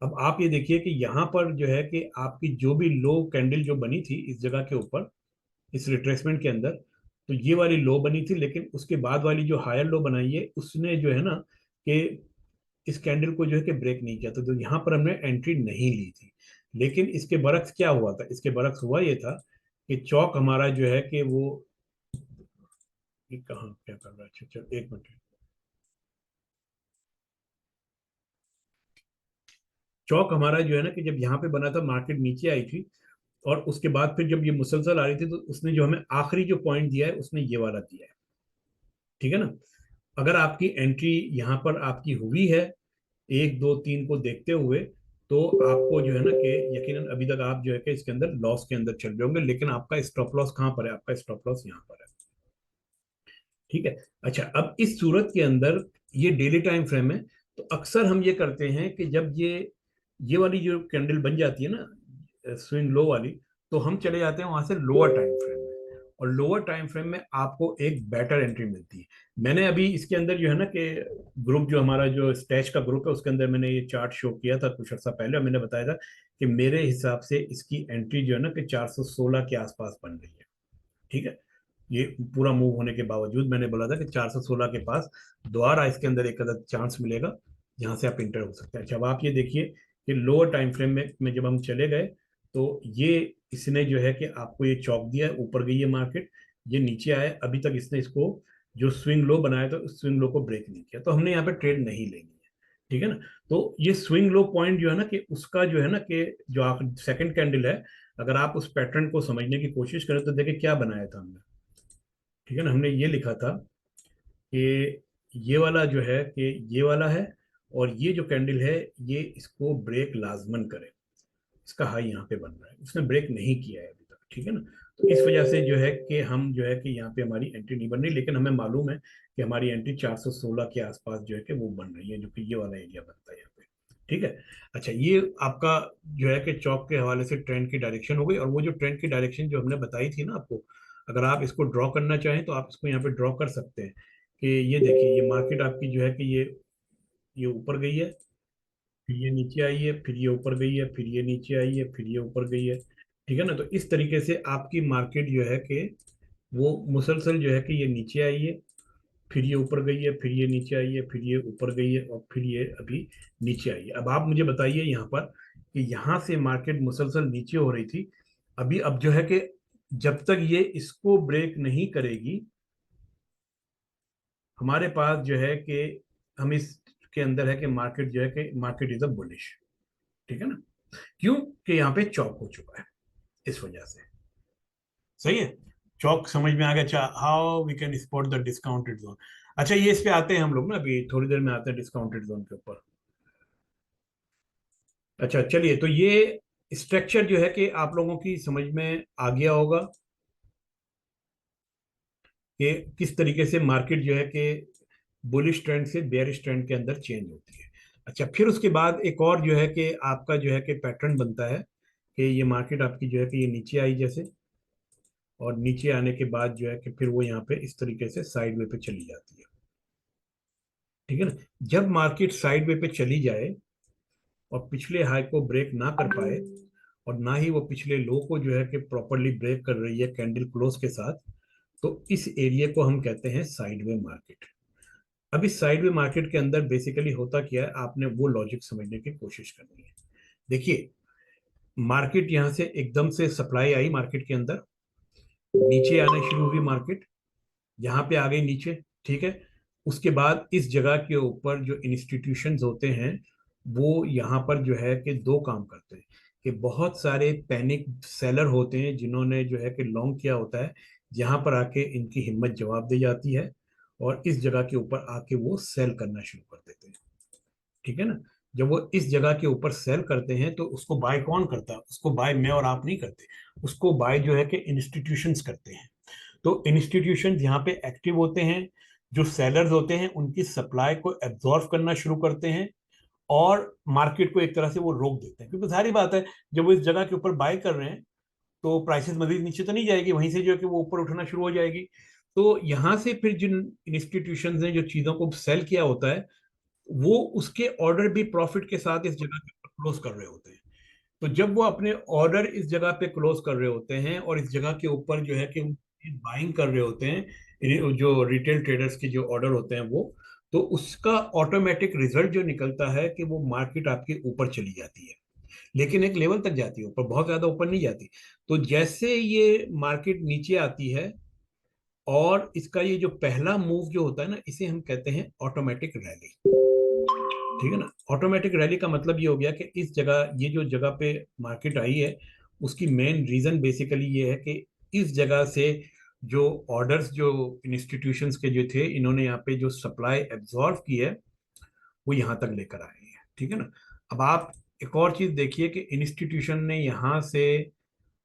अब आप ये देखिए कि यहाँ पर जो है कि आपकी जो भी लो कैंडल जो बनी थी इस जगह के ऊपर, इस रिट्रेसमेंट के अंदर, तो ये वाली लो बनी थी, लेकिन उसके बाद वाली जो हायर लो बनाई है उसने जो है ना कि इस कैंडल को जो है कि ब्रेक नहीं किया था, तो यहाँ पर हमने एंट्री नहीं ली थी। लेकिन इसके बरक्स क्या हुआ था, इसके बरक्स हुआ ये था कि चौक हमारा जो है कि वो, ये कहाँ क्या कर रहा है, अच्छा चल एक मिनट। चौक हमारा जो है ना कि जब यहाँ पे बना था, मार्केट नीचे आई थी, और उसके बाद फिर जब ये मुसलसल आ रही थी, तो उसने जो हमें आखिरी जो पॉइंट दिया है उसने ये वाला दिया है, ठीक है ना। अगर आपकी एंट्री यहाँ पर आपकी हुई है 1 2 3 को देखते हुए, तो आपको जो है ना कि यकीनन अभी तक आप जो है कि इसके अंदर लॉस के अंदर चल रहे होंगे, लेकिन आपका स्टॉप लॉस कहाँ पर है, आपका स्टॉप लॉस यहाँ पर है, ठीक है। अच्छा, अब इस सूरत के अंदर ये डेली टाइम फ्रेम है, तो अक्सर हम ये करते हैं कि जब ये वाली जो कैंडल बन जाती है ना स्विंग लो वाली, तो हम चले जाते हैं वहां से लोअर टाइम फ्रेम में, और लोअर टाइम फ्रेम में आपको एक बेटर एंट्री मिलती है। मैंने अभी इसके अंदर जो है ना कि ग्रुप जो हमारा जो स्टैच का ग्रुप है उसके अंदर मैंने ये चार्ट शो किया था कुछ अर्सा पहले, और मैंने बताया था कि मेरे हिसाब से इसकी एंट्री जो है ना कि 416 के आसपास बन रही है, ठीक है। ये पूरा मूव होने के बावजूद मैंने बोला था कि 416 के पास दोबारा इसके अंदर एक अदर चांस मिलेगा जहां से आप इंटर हो सकते हैं। अच्छा, अब आप ये देखिए कि लोअर टाइम फ्रेम में जब हम चले गए, तो ये इसने जो है कि आपको ये चौक दिया है, ऊपर गई है मार्केट, ये नीचे आया, अभी तक इसने इसको जो स्विंग लो बनाया था उस स्विंग लो को ब्रेक नहीं किया, तो हमने यहाँ पे ट्रेड नहीं लेनी है, ठीक है ना। तो ये स्विंग लो पॉइंट जो है ना कि उसका जो है ना कि जो आप सेकंड कैंडल है, अगर आप उस पैटर्न को समझने की कोशिश करें तो देखिए क्या बनाया था हमने, ठीक है ना। हमने ये लिखा था कि ये वाला जो है कि ये वाला है, और ये जो कैंडल है ये इसको ब्रेक लाजमन करे, इसका हाई यहाँ पे बन रहा है, उसने ब्रेक नहीं किया है अभी तक, ठीक है ना। तो इस वजह से जो है कि हम जो है कि यहाँ पे हमारी एंट्री नहीं बन रही, लेकिन हमें मालूम है कि हमारी एंट्री 416 के आसपास जो है कि वो बन रही है, जो कि ये वाला एरिया बनता है यहाँ पे, ठीक है। अच्छा, ये आपका जो है कि चौक के हवाले से ट्रेंड की डायरेक्शन हो गई, और वो जो ट्रेंड की डायरेक्शन जो हमने बताई थी ना आपको, अगर आप इसको ड्रॉ करना चाहें तो आप इसको यहाँ पे ड्रॉ कर सकते हैं कि ये देखिए ये मार्केट आपकी जो है कि ये ऊपर गई है, फिर ये नीचे आई है, फिर ये ऊपर गई है, फिर ये नीचे आई है, फिर ये ऊपर गई है, ठीक है ना। तो इस तरीके से आपकी मार्केट जो है कि वो मुसलसल जो है कि ये नीचे आई है, फिर ये ऊपर गई है, फिर ये नीचे आई है, फिर ये ऊपर गई है, और फिर ये अभी नीचे आई है। अब आप मुझे बताइए यहाँ पर कि यहाँ से मार्केट मुसलसल नीचे हो रही थी, अभी अब जो है कि जब तक ये इसको ब्रेक नहीं करेगी, हमारे पास जो है कि हम इसके अंदर है कि मार्केट जो है कि मार्केट इज अ बुलिश, ठीक है ना। क्यों कि यहाँ पे चौक हो चुका है, इस वजह से, सही है। चौक समझ में आ गया। अच्छा, how we can spot the discounted zone. अच्छा, ये इस पे आते हैं हम लोग ना, अभी थोड़ी देर में आते हैं डिस्काउंटेड जोन के ऊपर। अच्छा चलिए, तो ये स्ट्रक्चर जो है कि आप लोगों की समझ में आ गया होगा कि किस तरीके से मार्केट जो है कि बुलिश ट्रेंड से बेयरिश ट्रेंड के अंदर चेंज होती है। अच्छा, फिर उसके बाद एक और जो है कि आपका जो है कि पैटर्न बनता है कि ये मार्केट आपकी जो है कि ये नीचे आई जैसे, और नीचे आने के बाद जो है कि फिर वो यहाँ पे इस तरीके से साइड वे पे चली जाती है, ठीक है ना। जब मार्केट साइड वे पे चली जाए और पिछले हाई को ब्रेक ना कर पाए और ना ही वो पिछले लो को जो है कि प्रॉपरली ब्रेक कर रही है कैंडल क्लोज के साथ, तो इस एरिया को हम कहते हैं साइडवे मार्केट। अब इस साइडवे मार्केट के अंदर बेसिकली होता क्या है, आपने वो लॉजिक समझने की कोशिश करनी है। देखिए, मार्केट यहां से एकदम से सप्लाई आई मार्केट के अंदर, नीचे आना शुरू हुई मार्केट, यहाँ पे आ गई नीचे, ठीक है। उसके बाद इस जगह के ऊपर जो इंस्टीट्यूशंस होते हैं वो यहाँ पर जो है कि दो काम करते हैं कि बहुत सारे पैनिक सेलर होते हैं जिन्होंने जो है कि लॉन्ग किया होता है, यहाँ पर आके इनकी हिम्मत जवाब दी जाती है और इस जगह के ऊपर आके वो सेल करना शुरू कर देते हैं, ठीक है ना। जब वो इस जगह के ऊपर सेल करते हैं तो उसको बाय कौन करता है? उसको बाय मैं और आप नहीं करते, उसको बाय जो है कि इंस्टीट्यूशंस करते हैं। तो इंस्टीट्यूशन यहाँ पे एक्टिव होते हैं, जो सेलर्स होते हैं उनकी सप्लाई को एब्जॉर्व करना शुरू करते हैं और मार्केट को एक तरह से वो रोक देते हैं, क्योंकि सारी बात है जब वो इस जगह के ऊपर बाय कर रहे हैं तो प्राइसेस मजीद नीचे तो नहीं जाएगी, वहीं से जो है कि वो ऊपर उठना शुरू हो जाएगी। तो यहाँ से फिर जिन इंस्टीट्यूशन ने जो चीजों को सेल किया होता है वो उसके ऑर्डर भी प्रॉफिट के साथ इस जगह के ऊपर क्लोज कर रहे होते हैं। तो जब वो अपने ऑर्डर इस जगह पे क्लोज कर रहे होते हैं और इस जगह के ऊपर जो है कि बाइंग कर रहे होते हैं, जो रिटेल ट्रेडर्स के जो ऑर्डर होते हैं वो, तो उसका ऑटोमेटिक रिजल्ट जो निकलता है कि वो मार्केट आपके ऊपर चली जाती है, लेकिन एक लेवल तक जाती है, ऊपर बहुत ज्यादा ऊपर नहीं जाती। तो जैसे ये मार्केट नीचे आती है और इसका ये जो पहला मूव जो होता है ना, इसे हम कहते हैं ऑटोमेटिक रैली, ठीक है ना। ऑटोमेटिक रैली का मतलब ये हो गया कि इस जगह, ये जो जगह पे मार्केट आई है उसकी मेन रीजन बेसिकली ये है कि इस जगह से जो ऑर्डर्स जो इंस्टीट्यूशंस के जो थे, इन्होंने यहाँ पे जो सप्लाई एब्जॉर्व की है वो यहाँ तक लेकर आए हैं, ठीक है ना। अब आप एक और चीज देखिए कि इंस्टीट्यूशन ने यहाँ से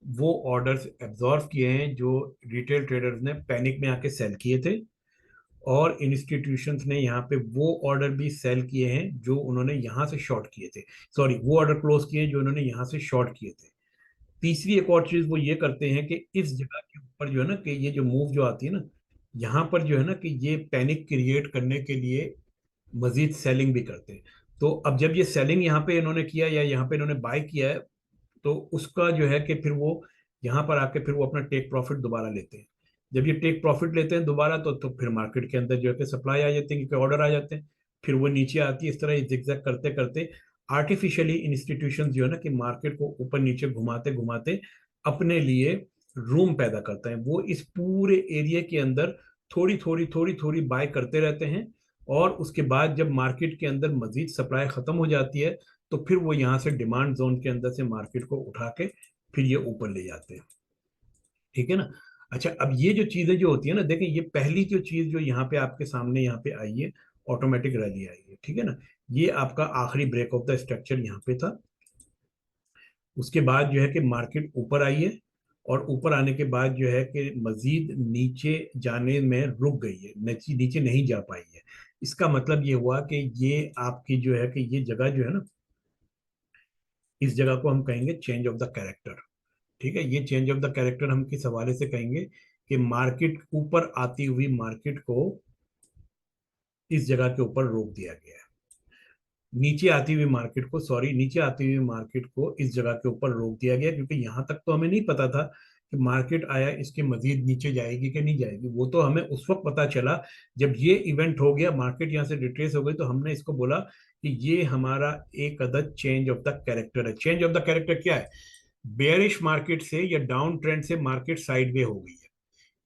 वो ऑर्डर्स एब्जॉर्व किए हैं जो रिटेल ट्रेडर्स ने पैनिक में आके सेल किए थे, और इंस्टीट्यूशंस ने यहाँ पे वो ऑर्डर भी सेल किए हैं जो उन्होंने यहाँ से शॉर्ट किए थे, सॉरी वो ऑर्डर क्लोज किए हैं जो उन्होंने यहाँ से शॉर्ट किए थे। तीसरी एक और चीज वो ये करते हैं कि इस जगह के ऊपर जो है ना कि ये जो मूव जो आती है ना, यहाँ पर जो है ना कि ये पैनिक क्रिएट करने के लिए मजीद सेलिंग भी करते हैं। तो अब जब ये सेलिंग यहाँ पे इन्होंने किया या यहाँ पे इन्होंने बाय किया है, तो उसका जो है कि फिर वो यहाँ पर आके फिर वो अपना टेक प्रॉफिट दोबारा लेते हैं। जब ये टेक प्रॉफिट लेते हैं दोबारा तो फिर मार्केट के अंदर जो है कि सप्लाई आ जाती है क्योंकि ऑर्डर आ जाते हैं, फिर वो नीचे आती है। इस तरह जिगजैग करते करते आर्टिफिशियली इंस्टीट्यूशन जो है ना कि मार्केट को ऊपर नीचे घुमाते घुमाते अपने लिए रूम पैदा करते हैं। वो इस पूरे एरिया के अंदर थोड़ी थोड़ी थोड़ी थोड़ी बाय करते रहते हैं और उसके बाद जब मार्केट के अंदर मजीद सप्लाई खत्म हो जाती है तो फिर वो यहाँ से डिमांड जोन के अंदर से मार्केट को उठा के फिर ये ऊपर ले जाते हैं, ठीक है ना। अच्छा, अब ये जो चीजें जो होती है ना, देखें ये पहली जो चीज जो यहाँ पे आपके सामने यहाँ पे आई है, ऑटोमेटिक रैली आई है, ठीक है ना। ये आपका आखिरी ब्रेक ऑफ द स्ट्रक्चर यहाँ पे था। उसके बाद जो है कि मार्केट ऊपर आई है और ऊपर आने के बाद जो है कि मजीद नीचे जाने में रुक गई है, नीचे नीचे नहीं जा पाई है। इसका मतलब ये हुआ कि ये आपकी जो है कि ये जगह जो है ना, इस जगह को हम कहेंगे चेंज ऑफ द कैरेक्टर, ठीक है। ये चेंज ऑफ द कैरेक्टर हम किस हवाले से कहेंगे कि मार्केट ऊपर आती हुई मार्केट को इस जगह के ऊपर रोक दिया गया है, नीचे आती हुई मार्केट को, सॉरी नीचे आती हुई मार्केट को इस जगह के ऊपर रोक दिया गया, क्योंकि यहां तक तो हमें नहीं पता था कि मार्केट आया इसके मजीद नीचे जाएगी कि नहीं जाएगी। वो तो हमें उस वक्त पता चला जब ये इवेंट हो गया, मार्केट यहाँ से रिट्रेस हो गई, तो हमने इसको बोला कि ये हमारा एक अदद चेंज ऑफ द कैरेक्टर है। चेंज ऑफ द कैरेक्टर क्या है? बेयरिश मार्केट से या डाउन ट्रेंड से मार्केट साइडवे हो गई है,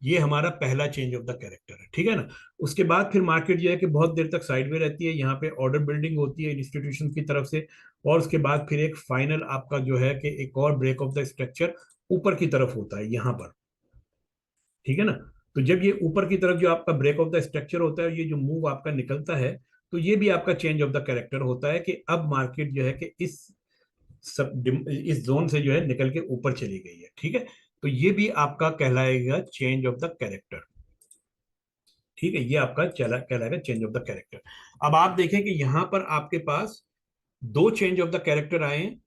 ये हमारा पहला चेंज ऑफ द कैरेक्टर है, ठीक है ना। उसके बाद फिर मार्केट जो है कि बहुत देर तक साइडवे रहती है, यहाँ पे ऑर्डर बिल्डिंग होती है इंस्टीट्यूशन की तरफ से, और उसके बाद फिर एक फाइनल आपका जो है कि एक और ब्रेक ऑफ द स्ट्रक्चर ऊपर की तरफ होता है यहाँ पर, ठीक है ना। तो जब ये ऊपर की तरफ जो आपका ब्रेक ऑफ द स्ट्रक्चर होता है, ये जो मूव आपका निकलता है, तो ये भी आपका चेंज ऑफ द कैरेक्टर होता है कि अब मार्केट जो है कि इस जोन से जो है निकल के ऊपर चली गई है, ठीक है। तो ये भी आपका कहलाएगा चेंज ऑफ द कैरेक्टर, ठीक है। ये आपका चला कहलाएगा चेंज ऑफ द कैरेक्टर। अब आप देखें कि यहां पर आपके पास दो चेंज ऑफ द कैरेक्टर आए हैं।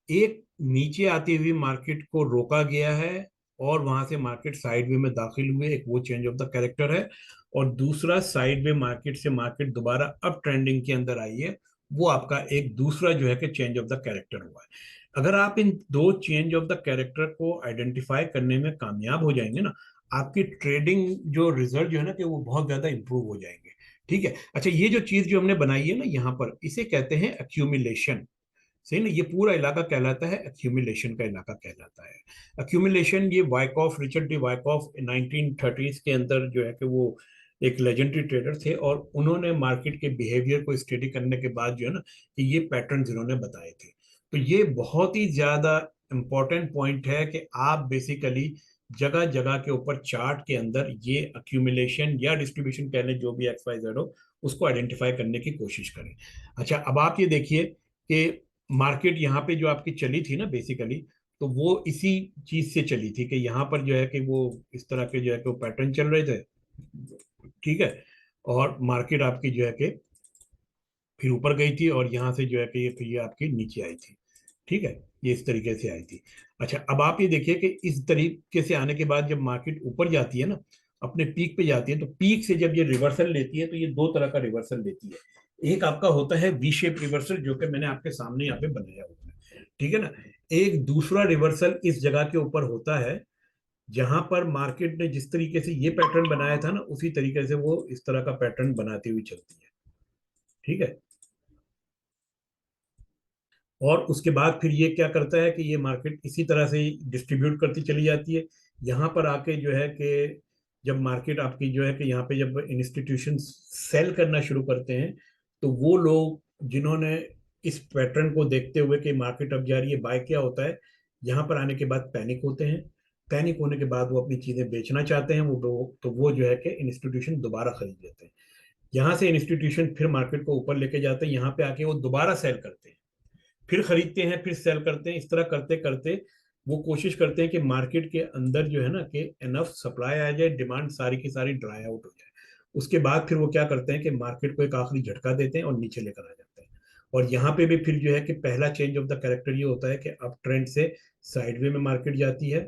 एक, नीचे आती हुई मार्केट को रोका गया है और वहां से मार्केट साइडवे में दाखिल हुए, एक वो चेंज ऑफ द कैरेक्टर है। और दूसरा साइडवे मार्केट से मार्केट दोबारा अप ट्रेंडिंग के अंदर आई है, वो आपका एक दूसरा जो है कि चेंज ऑफ द कैरेक्टर हुआ है। अगर आप इन दो चेंज ऑफ द कैरेक्टर को आइडेंटिफाई करने में कामयाब हो जाएंगे ना, आपकी ट्रेडिंग जो रिजल्ट जो है ना कि वो बहुत ज्यादा इंप्रूव हो जाएंगे। ठीक है। अच्छा, ये जो चीज जो हमने बनाई है ना यहाँ पर, इसे कहते हैं अक्यूमुलेशन। सही ना, ये पूरा इलाका कहलाता है अक्यूमुलेशन का इलाका कहलाता है। अक्यूमुलेशन ये Wyckoff, Richard D Wyckoff 1930s के अंदर जो है कि वो एक लेजेंडरी ट्रेडर थे, और उन्होंने मार्केट के बिहेवियर को स्टडी करने के बाद जो है ना कि ये पैटर्न इन्होंने बताए थे। तो ये बहुत ही ज्यादा इंपॉर्टेंट पॉइंट है कि आप बेसिकली जगह जगह के ऊपर चार्ट के अंदर ये अक्यूमुलेशन या डिस्ट्रीब्यूशन कह लें, जो भी एक्स वाई जेड हो, उसको आइडेंटिफाई करने की कोशिश करें। अच्छा, अब आप ये देखिए कि मार्केट यहाँ पे जो आपकी चली थी ना बेसिकली, तो वो इसी चीज से चली थी कि यहाँ पर जो है कि वो इस तरह के जो है कि वो पैटर्न चल रहे थे। ठीक है। और मार्केट आपकी जो है कि फिर ऊपर गई थी, और यहाँ से जो है कि ये फिर ये आपकी नीचे आई थी। ठीक है, ये इस तरीके से आई थी। अच्छा, अब आप ये देखिए कि इस तरीके से आने के बाद जब मार्केट ऊपर जाती है ना, अपने पीक पे जाती है, तो पीक से जब ये रिवर्सल लेती है, तो ये दो तरह का रिवर्सल लेती है। एक आपका होता है वी शेप रिवर्सल, जो कि मैंने आपके सामने यहाँ पे बनाया हुआ है। ठीक है ना। एक दूसरा रिवर्सल इस जगह के ऊपर होता है, जहां पर मार्केट ने जिस तरीके से ये पैटर्न बनाया था ना, उसी तरीके से वो इस तरह का पैटर्न बनाती हुई चलती है। ठीक है। और उसके बाद फिर ये क्या करता है कि ये मार्केट इसी तरह से डिस्ट्रीब्यूट करती चली जाती है। यहाँ पर आके जो है कि जब मार्केट आपकी जो है कि यहाँ पे जब इंस्टीट्यूशन सेल करना शुरू करते हैं, तो वो लोग जिन्होंने इस पैटर्न को देखते हुए कि मार्केट अब जा रही है, बाय क्या होता है, यहाँ पर आने के बाद पैनिक होते हैं। पैनिक होने के बाद वो अपनी चीजें बेचना चाहते हैं, तो वो जो है कि इंस्टीट्यूशन दोबारा खरीद लेते हैं। यहाँ से इंस्टीट्यूशन फिर मार्केट को ऊपर लेके जाते हैं, यहाँ पे आके वो दोबारा सेल करते हैं, फिर खरीदते हैं, फिर सेल करते हैं। इस तरह करते करते वो कोशिश करते हैं कि मार्केट के अंदर जो है ना कि एनफ सप्लाई आ जाए, डिमांड सारी की सारी ड्राई आउट हो जाए। उसके बाद फिर वो क्या करते हैं कि मार्केट को एक आखिरी झटका देते हैं और नीचे लेकर आ जाते हैं। और यहाँ पे भी फिर जो है कि पहला चेंज ऑफ द कैरेक्टर ये होता है कि अप ट्रेंड से साइडवे में मार्केट जाती है।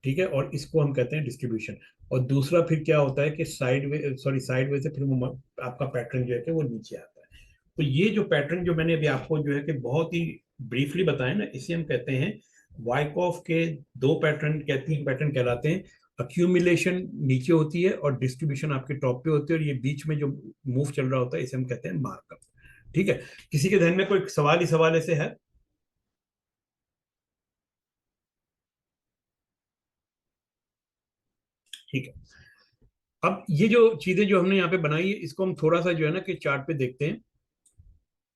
ठीक है, और इसको हम कहते हैं डिस्ट्रीब्यूशन। और दूसरा फिर क्या होता है कि साइड वे से फिर वो आपका पैटर्न जो है कि वो नीचे आता है। तो ये जो पैटर्न जो मैंने अभी आपको जो है कि बहुत ही ब्रीफली बताया ना, इसे हम कहते हैं वाइकॉफ के दो पैटर्न, तीन पैटर्न कहलाते हैं। अक्यूमुलेशन नीचे होती है और डिस्ट्रीब्यूशन आपके टॉप पे होती है, और ये बीच में जो मूव चल रहा होता है इसे हम कहते हैं मार्कअप। ठीक है। किसी के ध्यान में कोई सवाल ही सवाल ऐसे है? ठीक है। अब ये जो चीजें जो हमने यहाँ पे बनाई है, इसको हम थोड़ा सा जो है ना कि चार्ट पे देखते हैं।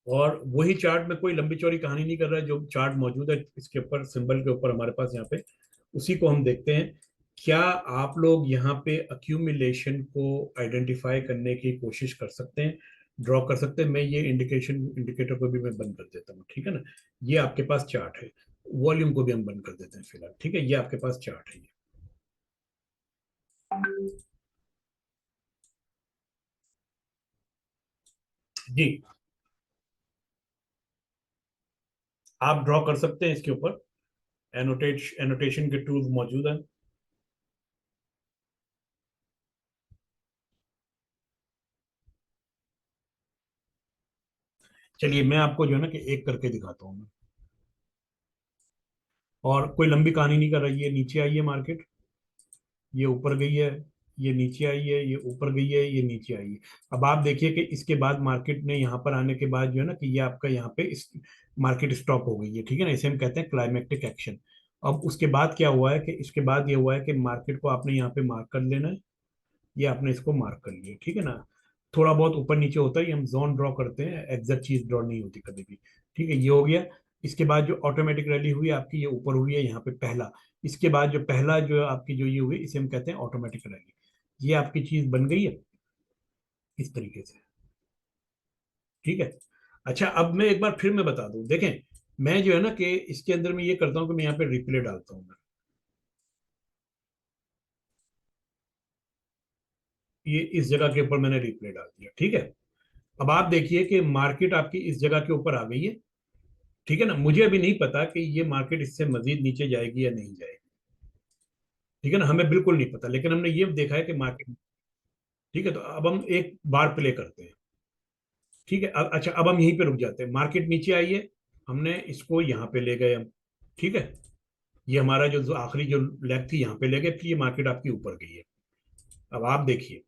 और वही चार्ट में कोई लंबी चौड़ी कहानी नहीं कर रहा है, जो चार्ट मौजूद है इसके ऊपर, सिंबल के ऊपर हमारे पास यहाँ पे, उसी को हम देखते हैं। क्या आप लोग यहाँ पे अक्यूमुलेशन को आइडेंटिफाई करने की कोशिश कर सकते हैं, ड्रॉ कर सकते हैं? मैं ये इंडिकेटर को भी मैं बंद कर देता हूँ। ठीक है ना। ये आपके पास चार्ट है। वॉल्यूम को भी हम बंद कर देते हैं फिलहाल। ठीक है, ये आपके पास चार्ट है। जी, आप ड्रॉ कर सकते हैं इसके ऊपर। एनोटेशन के टूल्स मौजूद हैं। चलिए, मैं आपको जो है ना कि एक करके दिखाता हूँ मैं। और कोई लंबी कहानी नहीं कर रही है। नीचे आई है मार्केट, ये ऊपर गई है, ये नीचे आई है, ये ऊपर गई है, ये नीचे आई है। अब आप देखिए कि इसके बाद मार्केट ने यहाँ पर आने के बाद जो है ना कि ये आपका यहाँ पे इस मार्केट स्टॉप हो गई है। ठीक है ना, इसे हम कहते हैं क्लाइमेक्टिक एक्शन। अब उसके बाद क्या हुआ है कि इसके बाद ये हुआ है कि मार्केट को आपने यहाँ पे मार्क कर लेना है। ये आपने इसको मार्क कर लिया। ठीक है ना। थोड़ा बहुत ऊपर नीचे होता है, ये हम जोन ड्रॉ करते हैं, एग्जैक्ट चीज ड्रॉ नहीं होती कभी भी। ठीक है, ये हो गया। इसके बाद जो ऑटोमेटिक रैली हुई आपकी, ये ऊपर हुई है यहाँ पे पहला। इसके बाद जो पहला जो आपकी जो ये हुई, इसे हम कहते हैं ऑटोमेटिक रैली। ये आपकी चीज बन गई है इस तरीके से। ठीक है। अच्छा, अब मैं एक बार फिर मैं बता दूं, देखें, मैं जो है ना कि इसके अंदर में ये करता हूँ कि मैं यहाँ पे रिप्ले डालता हूँ। ये इस जगह के ऊपर मैंने रिप्ले डाल दिया। ठीक है। अब आप देखिए कि मार्केट आपकी इस जगह के ऊपर आ गई है। ठीक है ना। मुझे अभी नहीं पता कि ये मार्केट इससे मजीद नीचे जाएगी या नहीं जाएगी। ठीक है ना, हमें बिल्कुल नहीं पता, लेकिन हमने ये देखा है कि मार्केट, ठीक है, तो अब हम एक बार प्ले करते हैं। ठीक है, अच्छा, अब हम यहीं पे रुक जाते हैं। मार्केट नीचे आई है, हमने इसको यहाँ पे ले गए हम। ठीक है, ये हमारा जो आखिरी जो लेग थी यहाँ पे ले गए, फिर ये मार्केट आपकी ऊपर गई है। अब आप देखिए,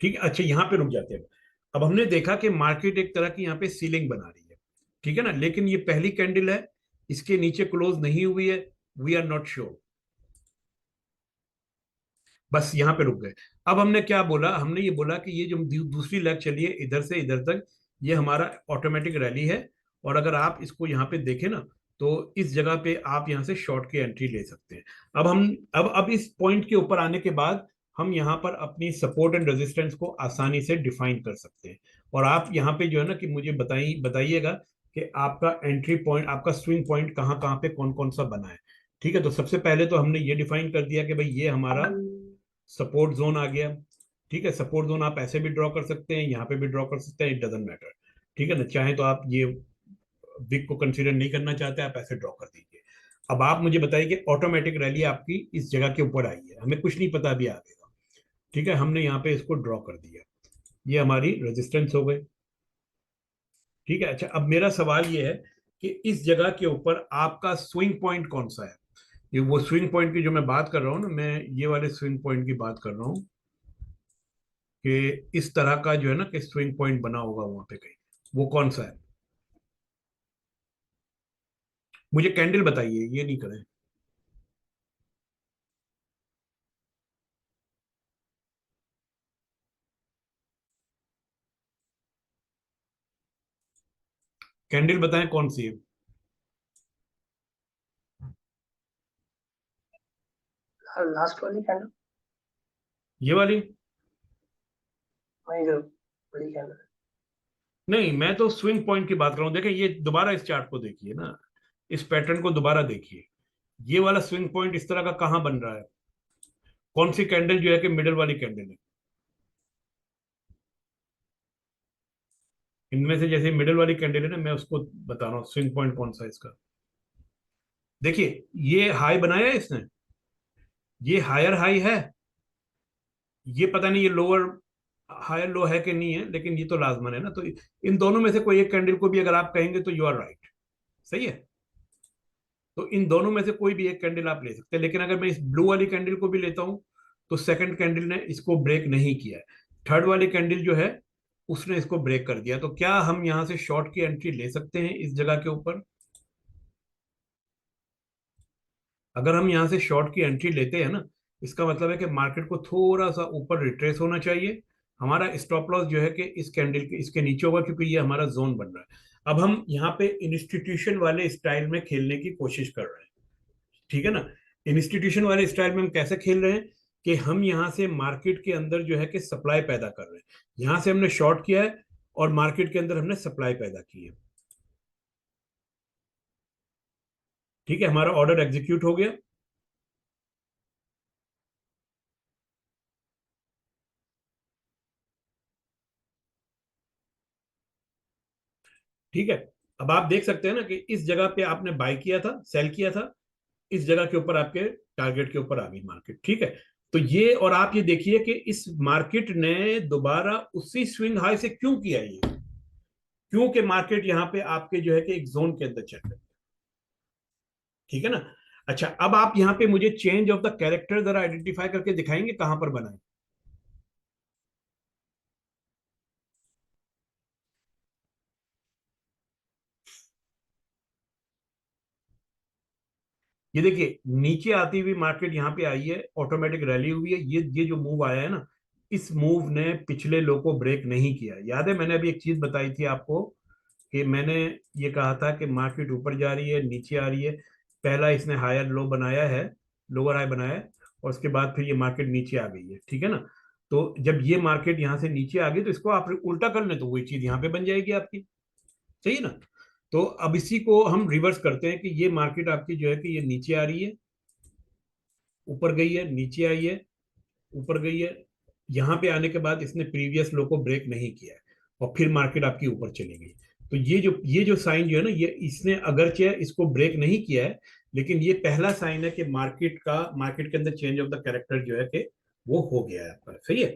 ठीक है, अच्छा यहाँ पे रुक जाते हैं। अब हमने देखा कि मार्केट एक तरह की यहाँ पे सीलिंग बना रही है, ठीक है ना, लेकिन ये पहली कैंडल है, इसके नीचे क्लोज नहीं हुई है, वी आर नॉट श्योर, बस यहाँ पे रुक गए। अब हमने क्या बोला, हमने ये बोला कि ये जो दूसरी लेग चली है इधर से इधर तक, ये हमारा ऑटोमेटिक रैली है, और अगर आप इसको यहाँ पे देखें ना, तो इस जगह पे आप यहाँ से शॉर्ट की एंट्री ले सकते हैं। अब हम अब इस पॉइंट के ऊपर आने के बाद हम यहाँ पर अपनी सपोर्ट एंड रेजिस्टेंस को आसानी से डिफाइन कर सकते हैं। और आप यहाँ पे जो है ना कि मुझे बताइएगा कि आपका एंट्री पॉइंट, आपका स्विंग पॉइंट कहाँ कहाँ पे कौन कौन सा बना है। ठीक है, तो सबसे पहले तो हमने ये डिफाइन कर दिया कि भाई ये हमारा सपोर्ट जोन आ गया। ठीक है, सपोर्ट जोन आप ऐसे भी ड्रॉ कर सकते हैं, यहाँ पे भी ड्रॉ कर सकते हैं, इट डजेंट मैटर। ठीक है ना, चाहे तो आप ये विक को कंसीडर नहीं करना चाहते, आप ऐसे ड्रॉ कर दीजिए। अब आप मुझे बताइए कि ऑटोमेटिक रैली आपकी इस जगह के ऊपर आई है, हमें कुछ नहीं पता अभी आगे का। ठीक है, हमने यहाँ पे इसको ड्रॉ कर दिया, ये हमारी रेजिस्टेंस हो गई। ठीक है, अच्छा, अब मेरा सवाल ये है कि इस जगह के ऊपर आपका स्विंग पॉइंट कौन सा है। ये वो स्विंग पॉइंट की जो मैं बात कर रहा हूँ ना, मैं ये वाले स्विंग पॉइंट की बात कर रहा हूँ कि इस तरह का जो है ना कि स्विंग पॉइंट बना होगा वहां पे कहीं, वो कौन सा है। मुझे कैंडल बताइए, ये नहीं करें। कैंडल बताएं कौन सी है। लास्ट वाली कैंडल, ये वाली? वही जो बड़ी कैंडल। नहीं, मैं तो स्विंग पॉइंट की बात कर रहा हूँ। देखिए, ये दोबारा इस चार्ट को देखिए ना, इस पैटर्न को दोबारा देखिए। ये वाला स्विंग पॉइंट इस तरह का कहाँ बन रहा है, कौन सी कैंडल जो है कि मिडल वाली कैंडल है इनमें से। जैसे मिडल वाली कैंडल है ना, मैं उसको बता रहा हूँ स्विंग पॉइंट कौन सा है इसका। देखिए, ये हाई बनाया है इसने, ये हायर हाई है, ये पता नहीं ये लोअर हायर लो है कि नहीं है, लेकिन ये तो लाजमन है ना। तो इन दोनों में से कोई एक कैंडल को भी अगर आप कहेंगे तो यू आर राइट, सही है। तो इन दोनों में से कोई भी एक कैंडल आप ले सकते हैं, लेकिन अगर मैं इस ब्लू वाली कैंडल को भी लेता हूं, तो सेकंड कैंडल ने इसको ब्रेक नहीं किया है, थर्ड वाली कैंडल जो है उसने इसको ब्रेक कर दिया। तो क्या हम यहां से शॉर्ट की एंट्री ले सकते हैं इस जगह के ऊपर? अगर हम यहां से शॉर्ट की एंट्री लेते हैं ना, इसका मतलब है कि मार्केट को थोड़ा सा ऊपर रिट्रेस होना चाहिए। हमारा स्टॉप लॉस जो है कि इस कैंडल के इसके नीचे होगा, क्योंकि ये हमारा जोन बन रहा है। अब हम यहाँ पे इंस्टीट्यूशन वाले स्टाइल में खेलने की कोशिश कर रहे हैं। ठीक है ना, इंस्टीट्यूशन वाले स्टाइल में हम कैसे खेल रहे हैं कि हम यहाँ से मार्केट के अंदर जो है कि सप्लाई पैदा कर रहे हैं। यहां से हमने शॉर्ट किया है और मार्केट के अंदर हमने सप्लाई पैदा की है। ठीक है, हमारा ऑर्डर एग्जीक्यूट हो गया। ठीक है, अब आप देख सकते हैं ना कि इस जगह पे आपने बाय किया था, सेल किया था, इस जगह के ऊपर आपके टारगेट के ऊपर आ गई मार्केट। ठीक है, तो ये, और आप ये देखिए कि इस मार्केट ने दोबारा उसी स्विंग हाई से क्यों किया ये, क्योंकि मार्केट यहाँ पे आपके जो है कि एक जोन के अंदर चल रही है। ठीक है ना, अच्छा, अब आप यहाँ पे मुझे चेंज ऑफ द कैरेक्टर जरा आइडेंटिफाई करके दिखाएंगे कहां पर बनाए। ये देखिए, नीचे आती हुई मार्केट यहाँ पे आई है, ऑटोमेटिक रैली हुई है, ये जो मूव आया है ना, इस मूव ने पिछले लो को ब्रेक नहीं किया। याद है मैंने अभी एक चीज बताई थी आपको कि मैंने ये कहा था कि मार्केट ऊपर जा रही है, नीचे आ रही है। पहला इसने हायर लो बनाया है, लोअर हाई बनाया है, और उसके बाद फिर ये मार्केट नीचे आ गई है। ठीक है ना, तो जब ये मार्केट यहाँ से नीचे आ गई, तो इसको आप उल्टा कर लें तो वही चीज यहाँ पे बन जाएगी आपकी, सही है ना। तो अब इसी को हम रिवर्स करते हैं कि ये मार्केट आपकी जो है कि ये नीचे आ रही है, ऊपर गई है, नीचे आई है, ऊपर गई है। यहाँ पे आने के बाद इसने प्रीवियस लो को ब्रेक नहीं किया है, और फिर मार्केट आपकी ऊपर चली गई। तो ये जो साइन जो है ना, ये इसने अगरचे इसको ब्रेक नहीं किया है, लेकिन ये पहला साइन है कि मार्केट के अंदर चेंज ऑफ द कैरेक्टर जो है कि वो हो गया है आपका। सही है।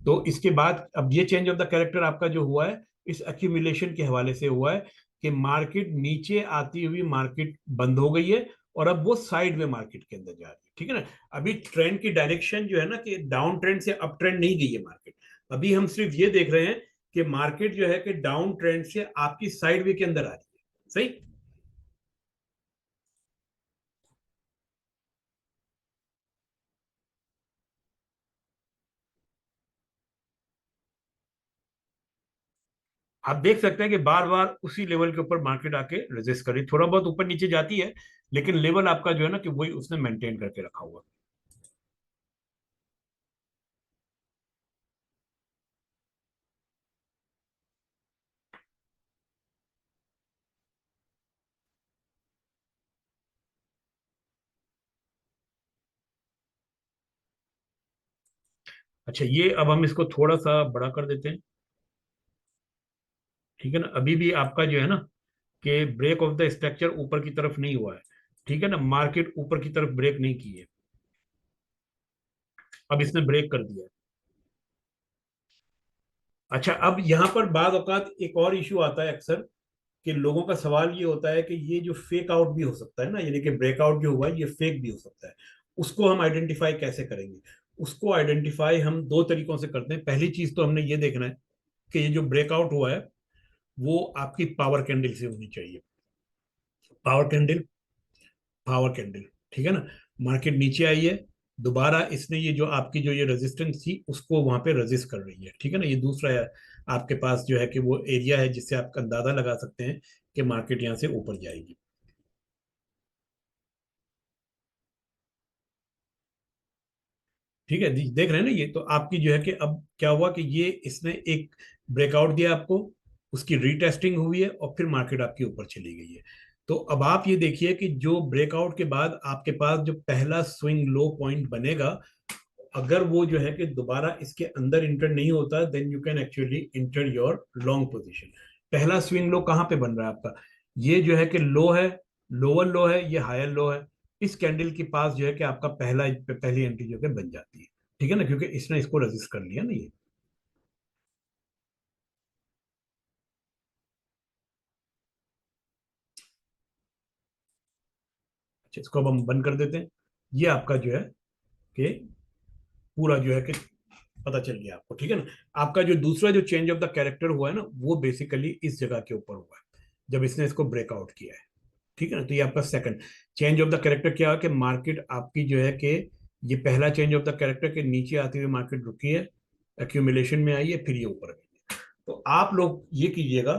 तो इसके बाद अब ये चेंज ऑफ द कैरेक्टर आपका जो हुआ है इस एक्यूमुलेशन के हवाले से हुआ है कि मार्केट नीचे आती हुई मार्केट बंद हो गई है और अब वो साइड में मार्केट के अंदर जा रही है। ठीक है ना। अभी ट्रेंड की डायरेक्शन जो है ना कि डाउन ट्रेंड से अप ट्रेंड नहीं गई है मार्केट। अभी हम सिर्फ ये देख रहे हैं कि मार्केट जो है कि डाउन ट्रेंड से आपकी साइड वे के अंदर आ रही है। सही। आप देख सकते हैं कि बार बार उसी लेवल के ऊपर मार्केट आके रेजिस्ट कर रही है, थोड़ा बहुत ऊपर नीचे जाती है, लेकिन लेवल आपका जो है ना कि वही उसने मेंटेन करके रखा हुआ। अच्छा, ये अब हम इसको थोड़ा सा बड़ा कर देते हैं। ठीक है ना। अभी भी आपका जो है ना कि ब्रेक ऑफ द स्ट्रक्चर ऊपर की तरफ नहीं हुआ है। ठीक है ना। मार्केट ऊपर की तरफ ब्रेक नहीं की है, अब इसने ब्रेक कर दिया है। अच्छा, अब यहाँ पर बाद औकात एक और इशू आता है अक्सर कि लोगों का सवाल ये होता है कि ये जो फेक आउट भी हो सकता है ना, यानी कि ब्रेकआउट जो हुआ है ये फेक भी हो सकता है। उसको हम आइडेंटिफाई कैसे करेंगे? उसको आइडेंटिफाई हम दो तरीकों से करते हैं। पहली चीज तो हमने ये देखना है कि ये जो ब्रेकआउट हुआ है वो आपकी पावर कैंडल से होनी चाहिए। Power candle, power candle. ठीक है ना। मार्केट नीचे आई है, दोबारा इसने ये जो आपकी जो ये रेजिस्टेंस थी उसको वहां पे रेजिस्ट कर रही है। ठीक है ना। ये दूसरा है आपके पास जो है कि वो एरिया है जिससे आप अंदाजा लगा सकते हैं कि मार्केट यहाँ से ऊपर जाएगी। ठीक है। देख रहे हैं ना। ये तो आपकी जो है कि अब क्या हुआ कि ये इसने एक ब्रेकआउट दिया आपको, उसकी रीटेस्टिंग हुई है और फिर मार्केट आपके ऊपर चली गई है। तो अब आप ये देखिए कि जो ब्रेकआउट के बाद आपके पास जो पहला स्विंग लो पॉइंट बनेगा, अगर वो जो है कि दोबारा इसके अंदर इंटर नहीं होता, then you can actually enter your long position. पहला स्विंग लो कहाँ पे बन रहा है आपका? ये जो है कि लो है, लोअर लो है, ये हायर लो है। इस कैंडल के पास जो है कि आपका पहली एंट्री जो है बन जाती है। ठीक है ना, क्योंकि इसने इसको रेजिस्ट कर लिया ना ये। अच्छा, इसको अब हम बंद कर देते हैं। ये आपका जो है कि पूरा जो है कि पता चल गया आपको। ठीक है ना। आपका जो दूसरा जो चेंज ऑफ द कैरेक्टर हुआ है ना, वो बेसिकली इस जगह के ऊपर हुआ है जब इसने इसको ब्रेकआउट किया है। ठीक है ना। तो ये आपका second change of the character क्या है कि मार्केट आपकी जो है कि ये पहला चेंज ऑफ द कैरेक्टर के नीचे आती हुई मार्केट रुकी है, एक्यूमुलेशन में आई है, फिर ये ऊपर गई है। तो आप लोग ये कीजिएगा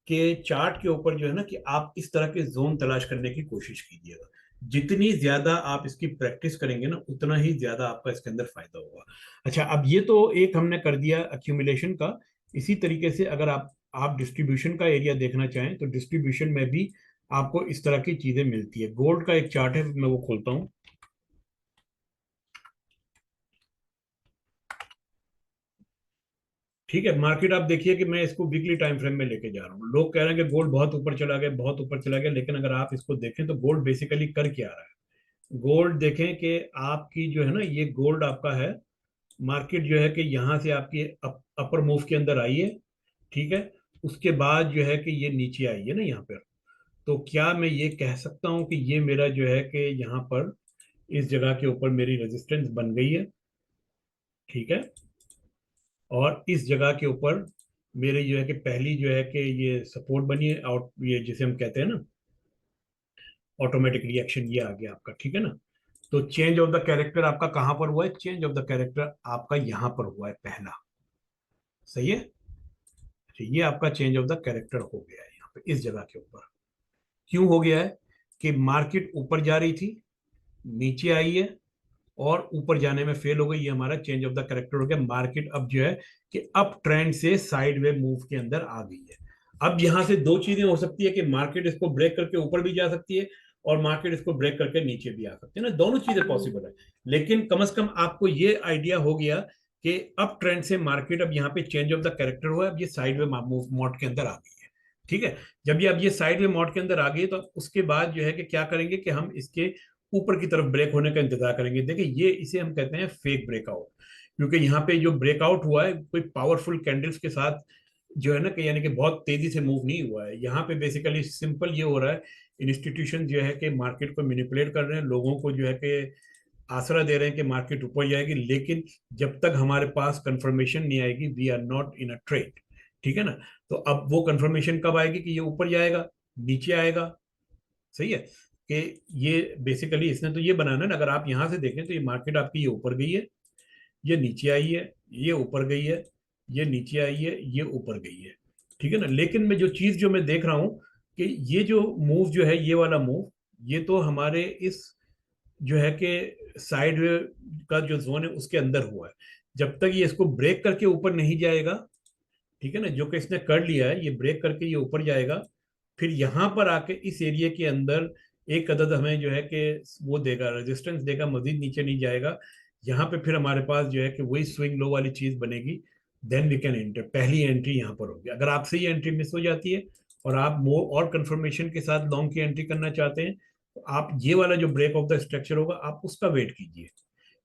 कि चार्ट के ऊपर जो है ना कि आप इस तरह के जोन तलाश करने की कोशिश कीजिएगा। जितनी ज्यादा आप इसकी प्रैक्टिस करेंगे ना उतना ही ज्यादा आपका इसके अंदर फायदा होगा। अच्छा, अब ये तो एक हमने कर दिया एक्यूमुलेशन का। इसी तरीके से अगर आप डिस्ट्रीब्यूशन का एरिया देखना चाहें तो डिस्ट्रीब्यूशन में भी आपको इस तरह की चीजें मिलती है। गोल्ड का एक चार्ट है, मैं वो खोलता हूँ। ठीक है। मार्केट आप देखिए कि मैं इसको वीकली टाइम फ्रेम में लेके जा रहा हूँ। लोग कह रहे हैं कि गोल्ड बहुत ऊपर चला गया, बहुत ऊपर चला गया, लेकिन अगर आप इसको देखें तो गोल्ड बेसिकली कर क्या रहा है। गोल्ड देखें कि आपकी जो है ना ये गोल्ड आपका है, मार्केट जो है कि यहाँ से आपकी अपर मूव के अंदर आई है। ठीक है। उसके बाद जो है कि ये नीचे आई है ना यहाँ पर। तो क्या मैं ये कह सकता हूँ कि ये मेरा जो है कि यहाँ पर इस जगह के ऊपर मेरी रेजिस्टेंस बन गई है। ठीक है। और इस जगह के ऊपर मेरे जो है कि पहली जो है कि ये सपोर्ट बनी है, आउट ये जिसे हम कहते हैं ना ऑटोमेटिक रिएक्शन, ये आ गया आपका। ठीक है ना। तो चेंज ऑफ द कैरेक्टर आपका कहां पर हुआ है? चेंज ऑफ द कैरेक्टर आपका यहां पर हुआ है पहला। सही है। तो ये आपका चेंज ऑफ द कैरेक्टर हो गया है यहाँ पे इस जगह के ऊपर। क्यों हो गया है? कि मार्केट ऊपर जा रही थी, नीचे आई है और ऊपर जाने में फेल हो गई। ये हमारा चेंज ऑफ द कैरेक्टर हो गया। मार्केट अब जो है कि अप ट्रेंड से साइड वे मूव के अंदर आ गई है। अब यहां से दो चीजें हो सकती है कि मार्केट इसको ब्रेक करके ऊपर भी जा सकती है और मार्केट इसको ब्रेक करके नीचे भी आ सकती है ना, दोनों चीजें पॉसिबल है। लेकिन कम से कम आपको ये आइडिया हो गया कि अप ट्रेंड से मार्केट अब यहाँ पे चेंज ऑफ द कैरेक्टर हुआ है, अब ये साइड वे मूव मोड के अंदर आ गई है। ठीक है। जब ये अब ये साइड में मॉड के अंदर आ गई तो उसके बाद जो है कि क्या करेंगे कि हम इसके ऊपर की तरफ ब्रेक होने का इंतजार करेंगे। देखिए ये इसे हम कहते हैं फेक ब्रेकआउट, क्योंकि यहाँ पे जो ब्रेकआउट हुआ है कोई पावरफुल कैंडल्स के साथ जो है ना कि यानी कि बहुत तेजी से मूव नहीं हुआ है। यहाँ पे बेसिकली सिंपल ये हो रहा है, इंस्टीट्यूशन जो है कि मार्केट को मैनिपुलेट कर रहे हैं, लोगों को जो है कि आसरा दे रहे हैं कि मार्केट ऊपर जाएगी, लेकिन जब तक हमारे पास कंफर्मेशन नहीं आएगी we are not in a trade. ठीक है ना। तो अब वो कंफर्मेशन कब आएगी कि ये ऊपर जाएगा नीचे आएगा। सही है कि ये बेसिकली इसने तो ये बनाना ना, अगर आप यहां से देखें तो ये मार्केट आपकी ये ऊपर गई है, ये नीचे आई है, ये ऊपर गई है, ये नीचे आई है, ये ऊपर गई है। ठीक है ना। लेकिन मैं जो चीज जो मैं देख रहा हूं कि ये जो मूव जो है ये वाला मूव, ये तो हमारे इस जो है कि साइड का जो जोन है उसके अंदर हुआ है। जब तक ये इसको ब्रेक करके ऊपर नहीं जाएगा, ठीक है ना, जो कि इसने कर लिया है, ये ब्रेक करके ये ऊपर जाएगा, फिर यहां पर आके इस एरिया के अंदर एक अदद हमें जो है कि वो देगा, रेजिस्टेंस देगा, मजीद नीचे नहीं जाएगा। यहाँ पे फिर हमारे पास जो है कि वही स्विंग लो वाली चीज बनेगी। देन वी कैन एंटर, पहली एंट्री यहाँ पर होगी। अगर आपसे ये एंट्री मिस हो जाती है और आप मोर और कंफर्मेशन के साथ लॉन्ग की एंट्री करना चाहते हैं, तो आप ये वाला जो ब्रेक ऑफ द स्ट्रक्चर होगा आप उसका वेट कीजिए।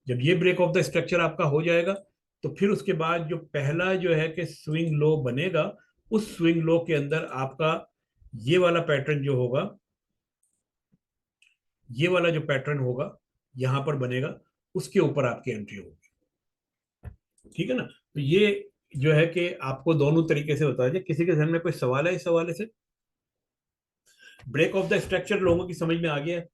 जब ये ब्रेक ऑफ द स्ट्रक्चर आपका हो जाएगा तो फिर उसके बाद जो पहला जो है कि स्विंग लो बनेगा, उस स्विंग लो के अंदर आपका ये वाला पैटर्न जो होगा, ये वाला जो पैटर्न होगा यहां पर बनेगा, उसके ऊपर आपकी एंट्री होगी। ठीक है ना। तो ये जो है कि आपको दोनों तरीके से होता है। किसी के ध्यान में कोई सवाल है इस हवाले से? ब्रेक ऑफ द स्ट्रक्चर लोगों की समझ में आ गया है?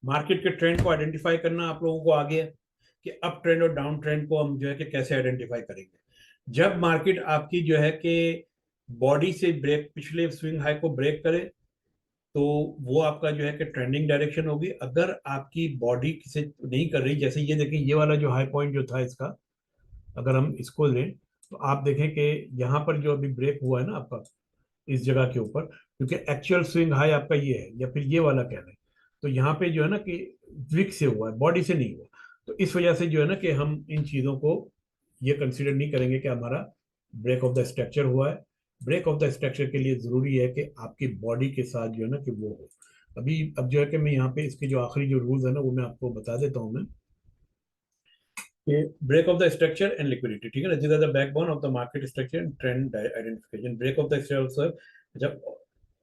मार्केट के ट्रेंड को आइडेंटिफाई करना आप लोगों को आ गया है कि अप ट्रेंड और डाउन ट्रेंड को हम जो है कि कैसे आइडेंटिफाई करेंगे। जब मार्केट आपकी जो है कि बॉडी से ब्रेक, पिछले स्विंग हाई को ब्रेक करे, तो वो आपका जो है कि ट्रेंडिंग डायरेक्शन होगी। अगर आपकी बॉडी किसे नहीं कर रही, जैसे ये देखें ये वाला जो हाई पॉइंट जो था इसका, अगर हम इसको लें तो आप देखें कि यहाँ पर जो अभी ब्रेक हुआ है ना आपका इस जगह के ऊपर, क्योंकि एक्चुअल स्विंग हाई आपका ये है या फिर ये वाला कह रहे हैं, तो यहाँ पे जो है ना कि विक से हुआ है, बॉडी से नहीं हुआ। तो इस वजह से जो है ना कि हम इन चीज़ों को ये कंसिडर नहीं करेंगे कि हमारा ब्रेक ऑफ द स्ट्रक्चर हुआ है। ब्रेक ऑफ द स्ट्रक्चर के लिए ज़रूरी है कि आपकी बॉडी के साथ जो है ना कि वो हो। अभी अब जो है कि मैं यहाँ पे इसके जो आखिरी जो रूल्स है ना वो मैं आपको बता देता हूँ मैं, break of the structure and liquidity. ठीक है ना। This are the backbone of the market structure and trend identification. Break of the structure, जब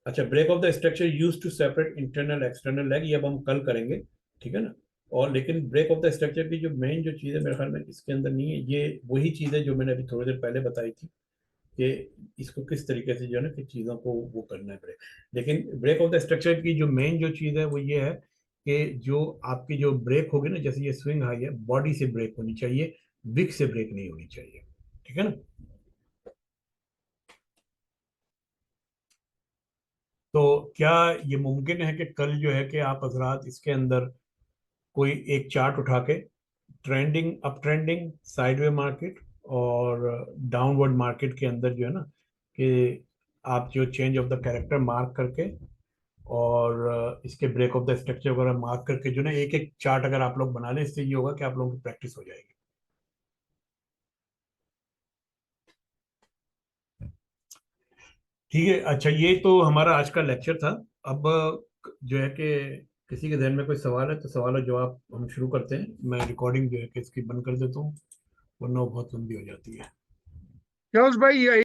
अच्छा break of the structure use to separate internal external leg, ये अब हम कल करेंगे। ठीक है ना। और लेकिन ब्रेक ऑफ द स्ट्रक्चर की जो मेन जो चीज़ है मेरे ख्याल में इसके अंदर नहीं है, ये वही चीज़ है जो मैंने अभी थोड़ी देर पहले बताई थी कि इसको किस तरीके से जो है ना कि चीज़ों को वो करना है ब्रेक। लेकिन ब्रेक ऑफ द स्ट्रक्चर की जो मेन जो चीज़ है वो ये है कि जो आपकी जो ब्रेक होगी ना, जैसे ये स्विंग हाई है, बॉडी से ब्रेक होनी चाहिए, विक से ब्रेक नहीं होनी चाहिए। ठीक है ना। तो क्या ये मुमकिन है कि कल जो है कि आप हजरात इसके अंदर कोई एक चार्ट उठा के trending, up trending, sideway market और डाउनवर्ड मार्केट के अंदर जो है ना कि आप जो change of the character mark करके और इसके ब्रेक ऑफ द स्ट्रक्चर वगैरह मार्क करके जो ना एक एक चार्ट अगर आप लोग बना लें, इससे ये होगा कि आप लोगों की प्रैक्टिस हो जाएगी। ठीक है। अच्छा ये तो हमारा आज का लेक्चर था। अब जो है कि किसी के ध्यान में कोई सवाल है तो सवाल और जवाब हम शुरू करते हैं। मैं रिकॉर्डिंग जो है कि इसकी बंद कर देता हूँ वरना वो बहुत लंबी हो जाती है। फिरोज भाई